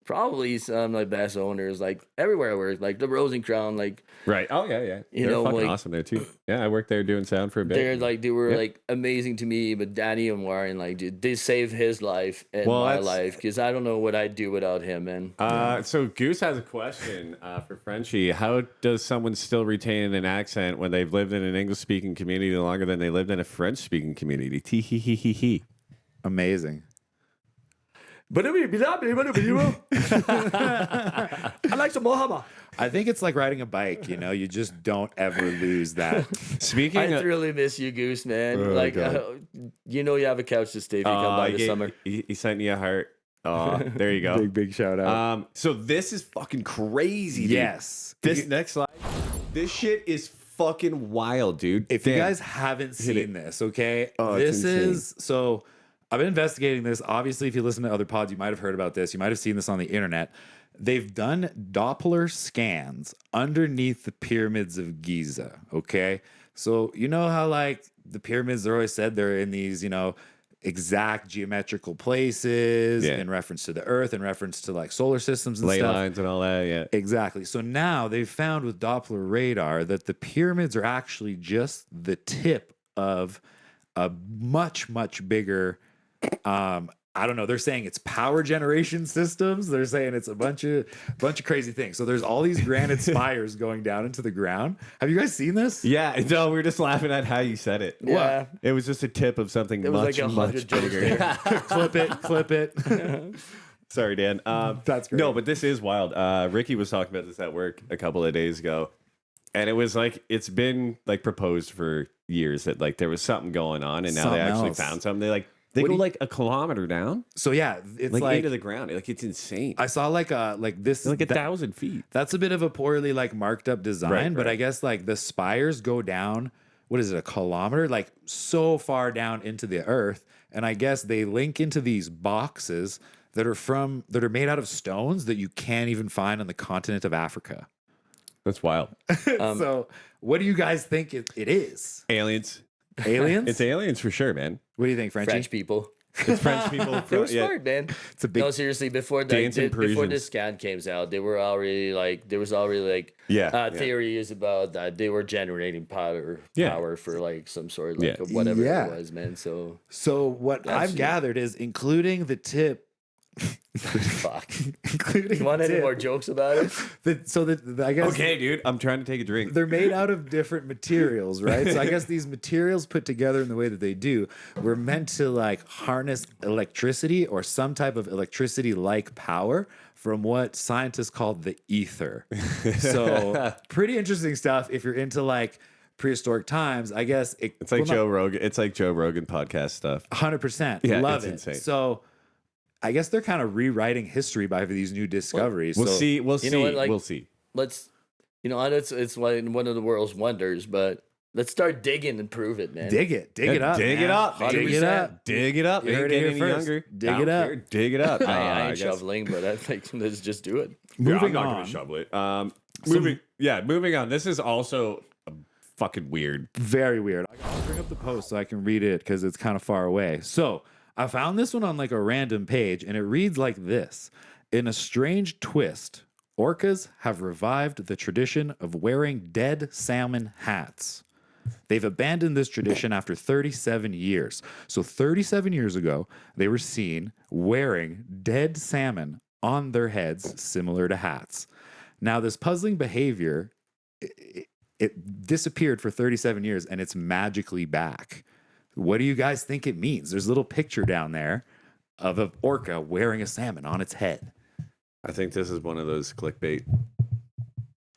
probably some like best owners like everywhere I work, like the Rose and Crown, like Right. Oh yeah, yeah. You They're know, fucking like- awesome there too. Yeah, I worked there doing sound for a bit. they were Yeah. like amazing to me. But Danny and Warren, like dude, they saved his life and Well, my that's- life because I don't know what I'd do without him, man. So Goose has a question for Frenchie. How does someone still retain an accent when they've lived in an English-speaking community longer than they lived in a French-speaking community? Tee hee hee hee hee. Amazing. I like some Mohama. I think it's like riding a bike, you know, you just don't ever lose that. Speaking I of, really miss you, Goose, man. Oh, like, God. you know, you have a couch to stay if you come by this summer. he sent me a heart. Oh, there you go. Big shout out. So this is fucking crazy, dude. Yes. This next slide. This shit is fucking wild, dude. If you Damn. guys haven't seen this, okay, Oh, it's this insane. is so. I've been investigating this. Obviously, if you listen to other pods, you might have heard about this. You might have seen this on the internet. They've done Doppler scans underneath the pyramids of Giza. Okay, so you know how like the pyramids, they're always said they're in these, you know, exact geometrical places Yeah. in reference to the Earth, in reference to like solar systems and ley stuff. lines and all that. Yeah. Exactly. So now they've found with Doppler radar that the pyramids are actually just the tip of a much, much bigger, I don't know. They're saying it's power generation systems. They're saying it's a bunch of crazy things. So there's all these granite spires going down into the ground. Have you guys seen this? Yeah, no, we were just laughing at how you said it. Yeah. It was just a tip of something It was much, like 100 much jokes bigger. there. clip it. Sorry, Dan. That's great. No, but this is wild. Ricky was talking about this at work a couple of days ago, and it was like it's been like proposed for years that like there was something going on, and now they Something actually else. found something. They What go do you- like a kilometer down, So yeah, it's like, like, into the ground. Like it's insane. I saw like this like that- 1,000 feet. That's a bit of a poorly like marked up design, Right, but right. I guess like the spires go down, what is it, a kilometer? Like so far down into the earth. And I guess they link into these boxes that are made out of stones that you can't even find on the continent of Africa. That's wild. So what do you guys think it is? Aliens. Aliens? It's aliens for sure, man. What do you think, Frenchie? French people. It's French people. They were yeah. smart, man. It's a big No, seriously. Before Dancing before the Parisians. scan came out, there was already like Yeah. theories about that they were generating power for like some sort of like Yeah. of whatever Yeah. it was, man. So So what I've Absolutely. gathered is including the tip. fuck. including You want the any tip, more jokes about it? I guess Okay, dude. I'm trying to take a drink. they're made out of different materials, right? So I guess these materials put together in the way that they do were meant to like harness electricity or some type of electricity like power from what scientists called the ether. So pretty interesting stuff if you're into like prehistoric times. I guess It's like Joe Rogan. It's like Joe Rogan podcast stuff. 100%. Yeah, Love it's it. insane. So I guess they're kind of rewriting history by these new discoveries. We'll So see. We'll You see. know what, like- We'll see. Let's, I know it's one of the world's wonders, but let's start digging and prove it, man. dig it up. Dig man. it up. Dig it 100%. up. Dig it up. You Ain't heard it getting here any first. younger. Dig Down it up. here, dig it up. I ain't guess. shoveling, but I think let's just do it. Moving I'm not on. gonna shovel it. Moving on. This is also fucking weird. Very weird. I'll bring up the post so I can read it because it's kind of far away. So I found this one on like a random page and it reads like this. In a strange twist, Orcas have revived the tradition of wearing dead salmon hats. They've abandoned this tradition after 37 years. So 37 years ago, they were seen wearing dead salmon on their heads, similar to hats. Now, this puzzling behavior, it disappeared for 37 years, and it's magically back. What do you guys think it means? There's a little picture down there of an orca wearing a salmon on its head. I think this is one of those clickbait.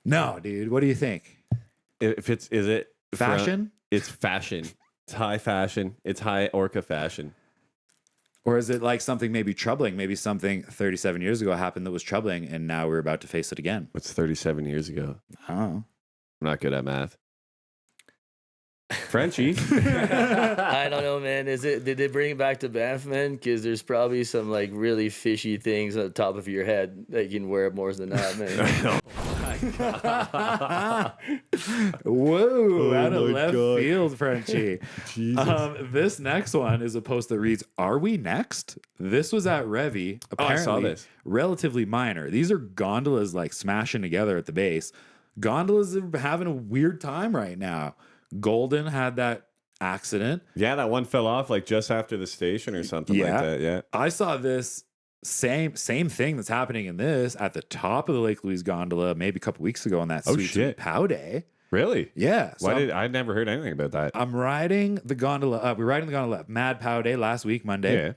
No, dude. What do you think? If is it Fashion? It's fashion. It's high fashion. It's high orca fashion. Or is it like something maybe troubling? Maybe something 37 years ago happened that was troubling, and now we're about to face it again. What's 37 years ago? Oh. I'm not good at math. Frenchie. I don't know, man. Did they bring it back to Banff, man? Because there's probably some like really fishy things on the top of your head that you can wear more than that, man. Whoa, out of my left God. field, Frenchie. This next one is a post that reads, "Are we next?" This was at Revy. I Apparently, saw this. relatively minor. These are gondolas like smashing together at the base. Gondolas are having a weird time right now. Golden had that accident. Yeah, that one fell off like just after the station or something like that. Yeah. I saw this same thing that's happening in this at the top of the Lake Louise gondola maybe a couple weeks ago on that Oh, Sweet shit. Pow Day. Really? Yeah. So I never heard anything about that? I'm riding the gondola up. We're riding the gondola up. Mad Pow Day last week, Monday. Yeah.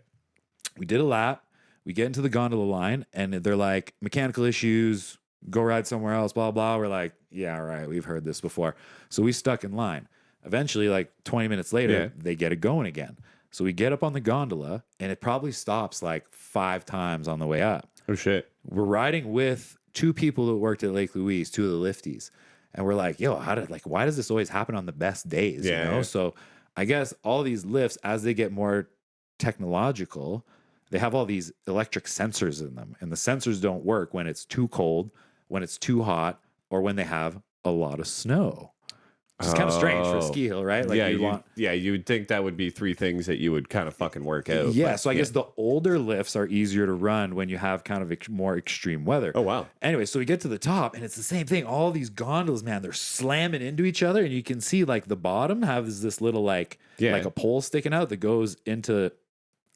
We did a lap. We get into the gondola line and they're like, mechanical issues, go ride somewhere else, blah, blah. We're like, yeah, all right, we've heard this before. So we stuck in line. Eventually, like 20 minutes later, they get it going again. So we get up on the gondola and it probably stops like 5 times on the way up. Oh, shit. We're riding with 2 people that worked at Lake Louise, 2 of the lifties. And we're like, yo, why does this always happen on the best days? Yeah, You know? yeah. So I guess all these lifts, as they get more technological, they have all these electric sensors in them. And the sensors don't work when it's too cold, when it's too hot, or when they have a lot of snow. Which is kind of strange for a ski hill, right? Like you would think that would be 3 things that you would kind of fucking work out. Yeah, but, so I guess the older lifts are easier to run when you have kind of more extreme weather. Oh, wow. Anyway, so we get to the top and it's the same thing. All these gondolas, man, they're slamming into each other, and you can see like the bottom has this little like a pole sticking out that goes into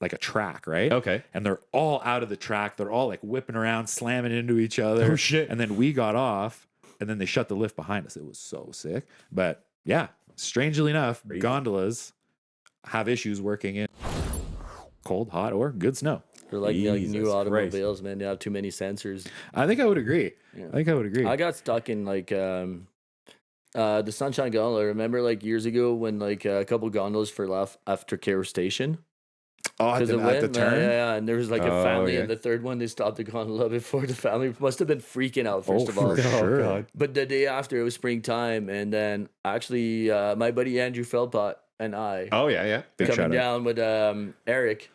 like a track, right? Okay. And they're all out of the track. They're all like whipping around, slamming into each other. Oh, shit. And then we got off, and then they shut the lift behind us. It was so sick. But yeah, strangely enough, gondolas have issues working in cold, hot, or good snow. They're like Jesus new automobiles, man. They have too many sensors. I think I would agree. Yeah. I think I would agree. I got stuck in like the Sunshine Gondola. Remember like years ago when like a couple gondolas fell off after Care Station? Oh, at the turn? Yeah, and there was like a Oh, family yeah. in the third one. They stopped the gondola before the family must have been freaking out, first of all. for sure. God. But the day after, it was springtime, and then actually my buddy Andrew Philpott and I Oh, yeah. Big shout coming out. down with Eric,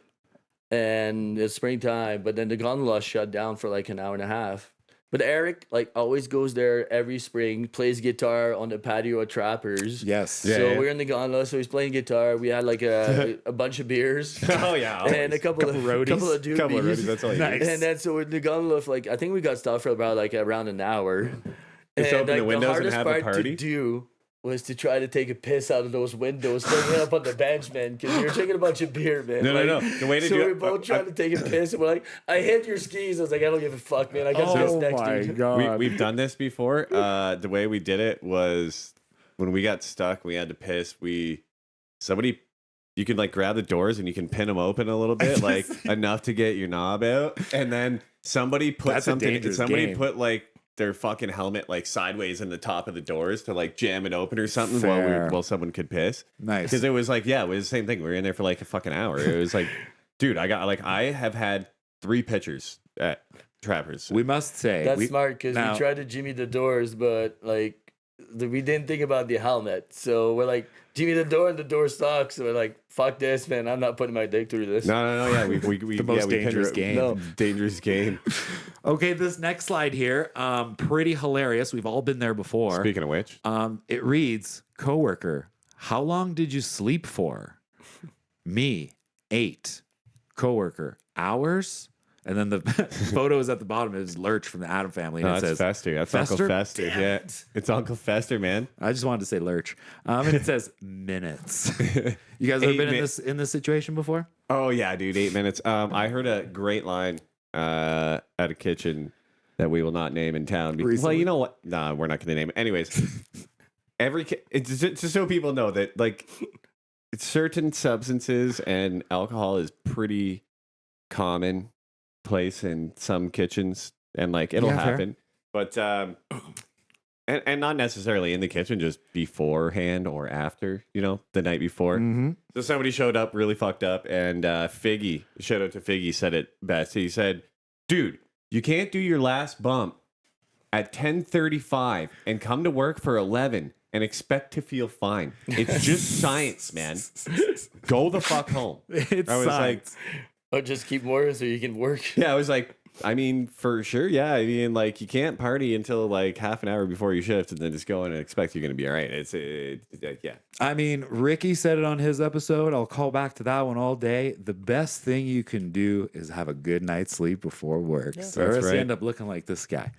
and it's springtime, but then the gondola shut down for like an hour and a half. But Eric like always goes there every spring, plays guitar on the patio at Trappers. Yes. Yeah, So yeah. we're in the gondola, so he's playing guitar. We had like a bunch of beers Oh, yeah. and a couple of roadies. doobies. Couple of roadies, that's all you Nice. need. And then so in the gondola, like I think we got stuck for about like around an hour. Just open the windows and hardest have a part party? to do was to try to take a piss out of those windows, taking it up on the bench, man, because you're drinking a bunch of beer, man. No. The way to so do we're it- both trying to take a piss, and we're like, I hit your skis. I was like, I don't give a fuck, man. I got this Oh next my dude. God. We've done this before. The way we did it was when we got stuck, we had to piss. You can like grab the doors and you can pin them open a little bit, like enough to get your knob out. And then somebody put That's a dangerous game. put like their fucking helmet like sideways in the top of the doors to like jam it open or something Fair. while someone could piss. Nice. Because it was like, yeah, it was the same thing. We were in there for like a fucking hour. It was like, dude, I have had 3 pitchers at Trappers. We must say That's smart because now- we tried to jimmy the doors, but like we didn't think about the helmet. So we're like, jimmy the door, and the door sucks. So we're like, fuck this, man. I'm not putting my dick through this. No. Yeah, we The most we pinned dangerous it- game. No. Dangerous game. Okay, this next slide here, pretty hilarious. We've all been there before. Speaking of which, It reads, coworker, how long did you sleep for? Me, 8. Coworker, hours? And then the photo is at the bottom. It's Lurch from the Adam Family. And No, it that's says Fester. That's Fester? Uncle Fester. Damn Yeah, it. it's Uncle Fester, man. I just wanted to say Lurch. And it says minutes. You guys ever been in this situation before? Oh yeah, dude, 8 minutes. I heard a great line at a kitchen that we will not name in town. Because, well, Recently? you know what? Nah, we're not going to name it. Anyways, it's just so people know that like certain substances and alcohol is pretty common place in some kitchens, and like it'll Yeah, fair. happen, but and not necessarily in the kitchen, just beforehand or after, you know, the night before. Mm-hmm. So somebody showed up really fucked up, and Figgy, shout out to Figgy, said it best. He said, dude, you can't do your last bump at 10:35 and come to work for 11 and expect to feel fine. It's just science, man. Go the fuck home. It's I was science. Or just keep working so you can work. Yeah, I was like, I mean, for sure, yeah. I mean, like, you can't party until like half an hour before your shift and then just go in and expect you're going to be all right. Yeah. I mean, Ricky said it on his episode. I'll call back to that one all day. The best thing you can do is have a good night's sleep before work. So That's or else you right. end up looking like this guy.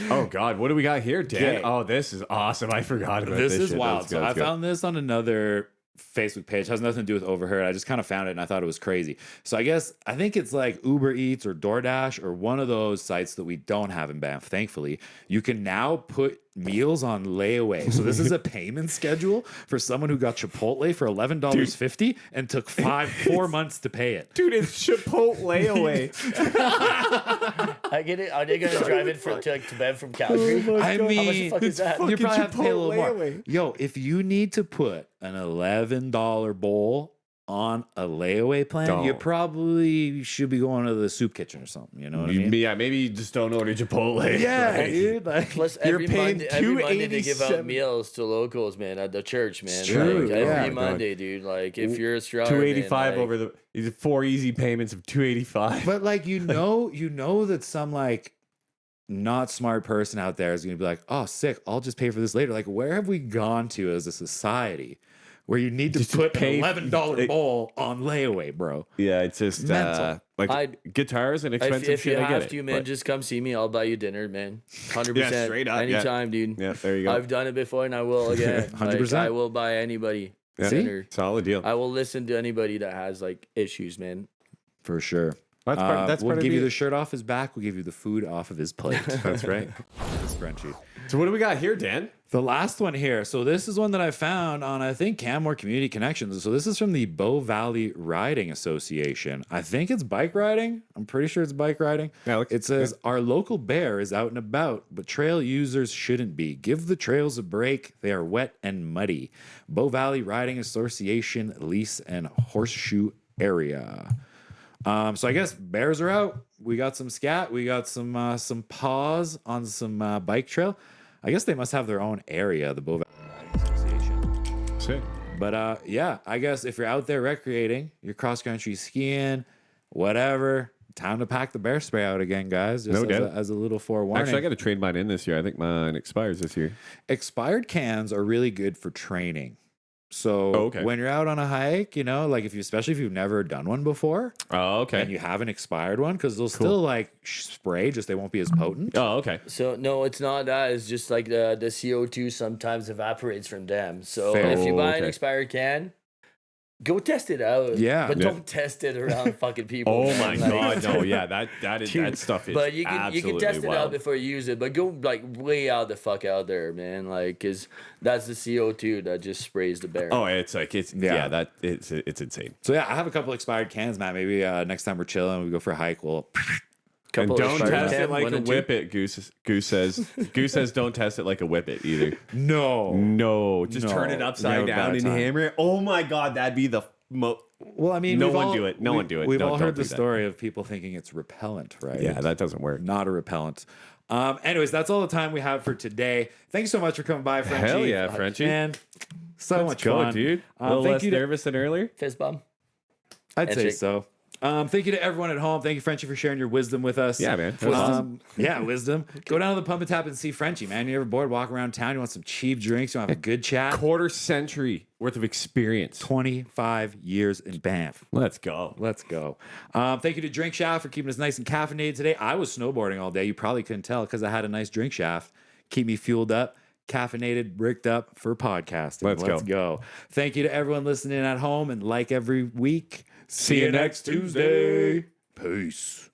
Oh, God. What do we got here, Dan? Okay. Oh, this is awesome. I forgot about this. This is shit. wild. Let's So go, I let's go. found this on another Facebook page. It has nothing to do with Overheard. I just kind of found it and I thought it was crazy. So I think it's like Uber Eats or DoorDash or one of those sites that we don't have in Banff, thankfully. You can now put meals on layaway. So this is a payment schedule for someone who got Chipotle for $11.50 and took 4 months to pay it. Dude, it's Chipotle away. I get it. Are they gonna drive it to bed from Calgary? I How much the mean, fuck is that? you probably have to pay a little Chipotle more. away. Yo, if you need to put an $11 bowl on a layaway plan, you Don't. probably should be going to the soup kitchen or something. You know what I mean? Yeah, maybe you just don't order Chipotle. Yeah, Right? dude. Like, Plus, You're every paying Monday they give out $2.87. meals to locals, man, at the church, man. It's true, Like, yeah. every Oh, Monday, dude. Like, if you're Australian, 285 man, over the 4 easy payments of 285. but like you know that some like not smart person out there is going to be like, oh, sick. I'll just pay for this later. Like, where have we gone to as a society where you need to Just to put pay- an $11 bowl on layaway, bro? Yeah, it's just Mental. like guitars and expensive if you shit. I get have it. to, man, but- just come see me. I'll buy you dinner, man. 100%. Yeah, straight up, yeah. Anytime, dude. yeah, there you go. I've done it before and I will again. 100%. Like, I will buy anybody Yeah. dinner. Solid deal. I will listen to anybody that has like issues, man. For sure. That's We'll part of give you the- the shirt off his back. We'll give you the food off of his plate. That's right. This Frenchie. So what do we got here, Dan? The last one here. So this is one that I found on, I think, Canmore Community Connections. So this is from the Bow Valley Riding Association. I think it's bike riding. I'm pretty sure it's bike riding. Yeah, looks- It says, our local bear is out and about, but trail users shouldn't be. Give the trails a break. They are wet and muddy. Bow Valley Riding Association, Lease and Horseshoe Area. So I guess bears are out. We got some scat. We got some paws on some bike trail. I guess they must have their own area, the Bow Valley Riding Association. Sick. But yeah, I guess if you're out there recreating, you're cross country skiing, whatever, time to pack the bear spray out again, guys. Just No as, doubt. as a little forewarning. Actually, I got to trade mine in this year. I think mine expires this year. Expired cans are really good for training. So okay. when you're out on a hike, you know, like especially if you've never done one before, Oh, okay. and you have an expired one, because they'll still like spray, just they won't be as potent. Oh, okay. So no, it's not that. It's just like the CO2 sometimes evaporates from them. So Fair. if you buy an Okay. expired can, go test it out. Yeah. but Yeah. don't test it around fucking people. Oh man. my Like- God, no, yeah, that Dude, stuff is But you can absolutely test it out wild. before you use it. But go like way out the fuck out there, man. Like, cause that's the CO2 that just sprays the bear. Oh, it's like it's Yeah. it's insane. So yeah, I have a couple expired cans, Matt. Maybe next time we're chilling, we go for a hike. We'll And Couple don't expired test can, it like one a and two. whippet. Goose says. Goose says don't test it like a whippet either. no. No, just No. turn it We upside have a down bad and time. hammer it. Oh my God, that'd be the Well, I mean, No we've one all- do it. No we- one do it. We've Don't- all don't heard the do that. story of people thinking it's repellent, right? yeah, that doesn't work. Not a repellent. Anyways, that's all the time we have for today. Thanks so much for coming by, Frenchie. Hell yeah, Frenchie. Man, so much Go, fun. dude. A little thank less you to- nervous than earlier. Fist bump. I'd say Handshake. so. Thank you to everyone at home. Thank you, Frenchie, for sharing your wisdom with us. Yeah, man. That was awesome. Wisdom. Go down to the Pump and Tap and see Frenchie, man. You ever bored, walk around town, you want some cheap drinks, you want to have a good chat. Quarter century worth of experience. 25 years in Banff. Let's go. Let's go. Thank you to Drink Shaft for keeping us nice and caffeinated today. I was snowboarding all day. You probably couldn't tell because I had a nice drink shaft. Keep me fueled up, caffeinated, bricked up for podcasting. Let's go. Thank you to everyone listening at home. And like every week, see you next Tuesday. Peace.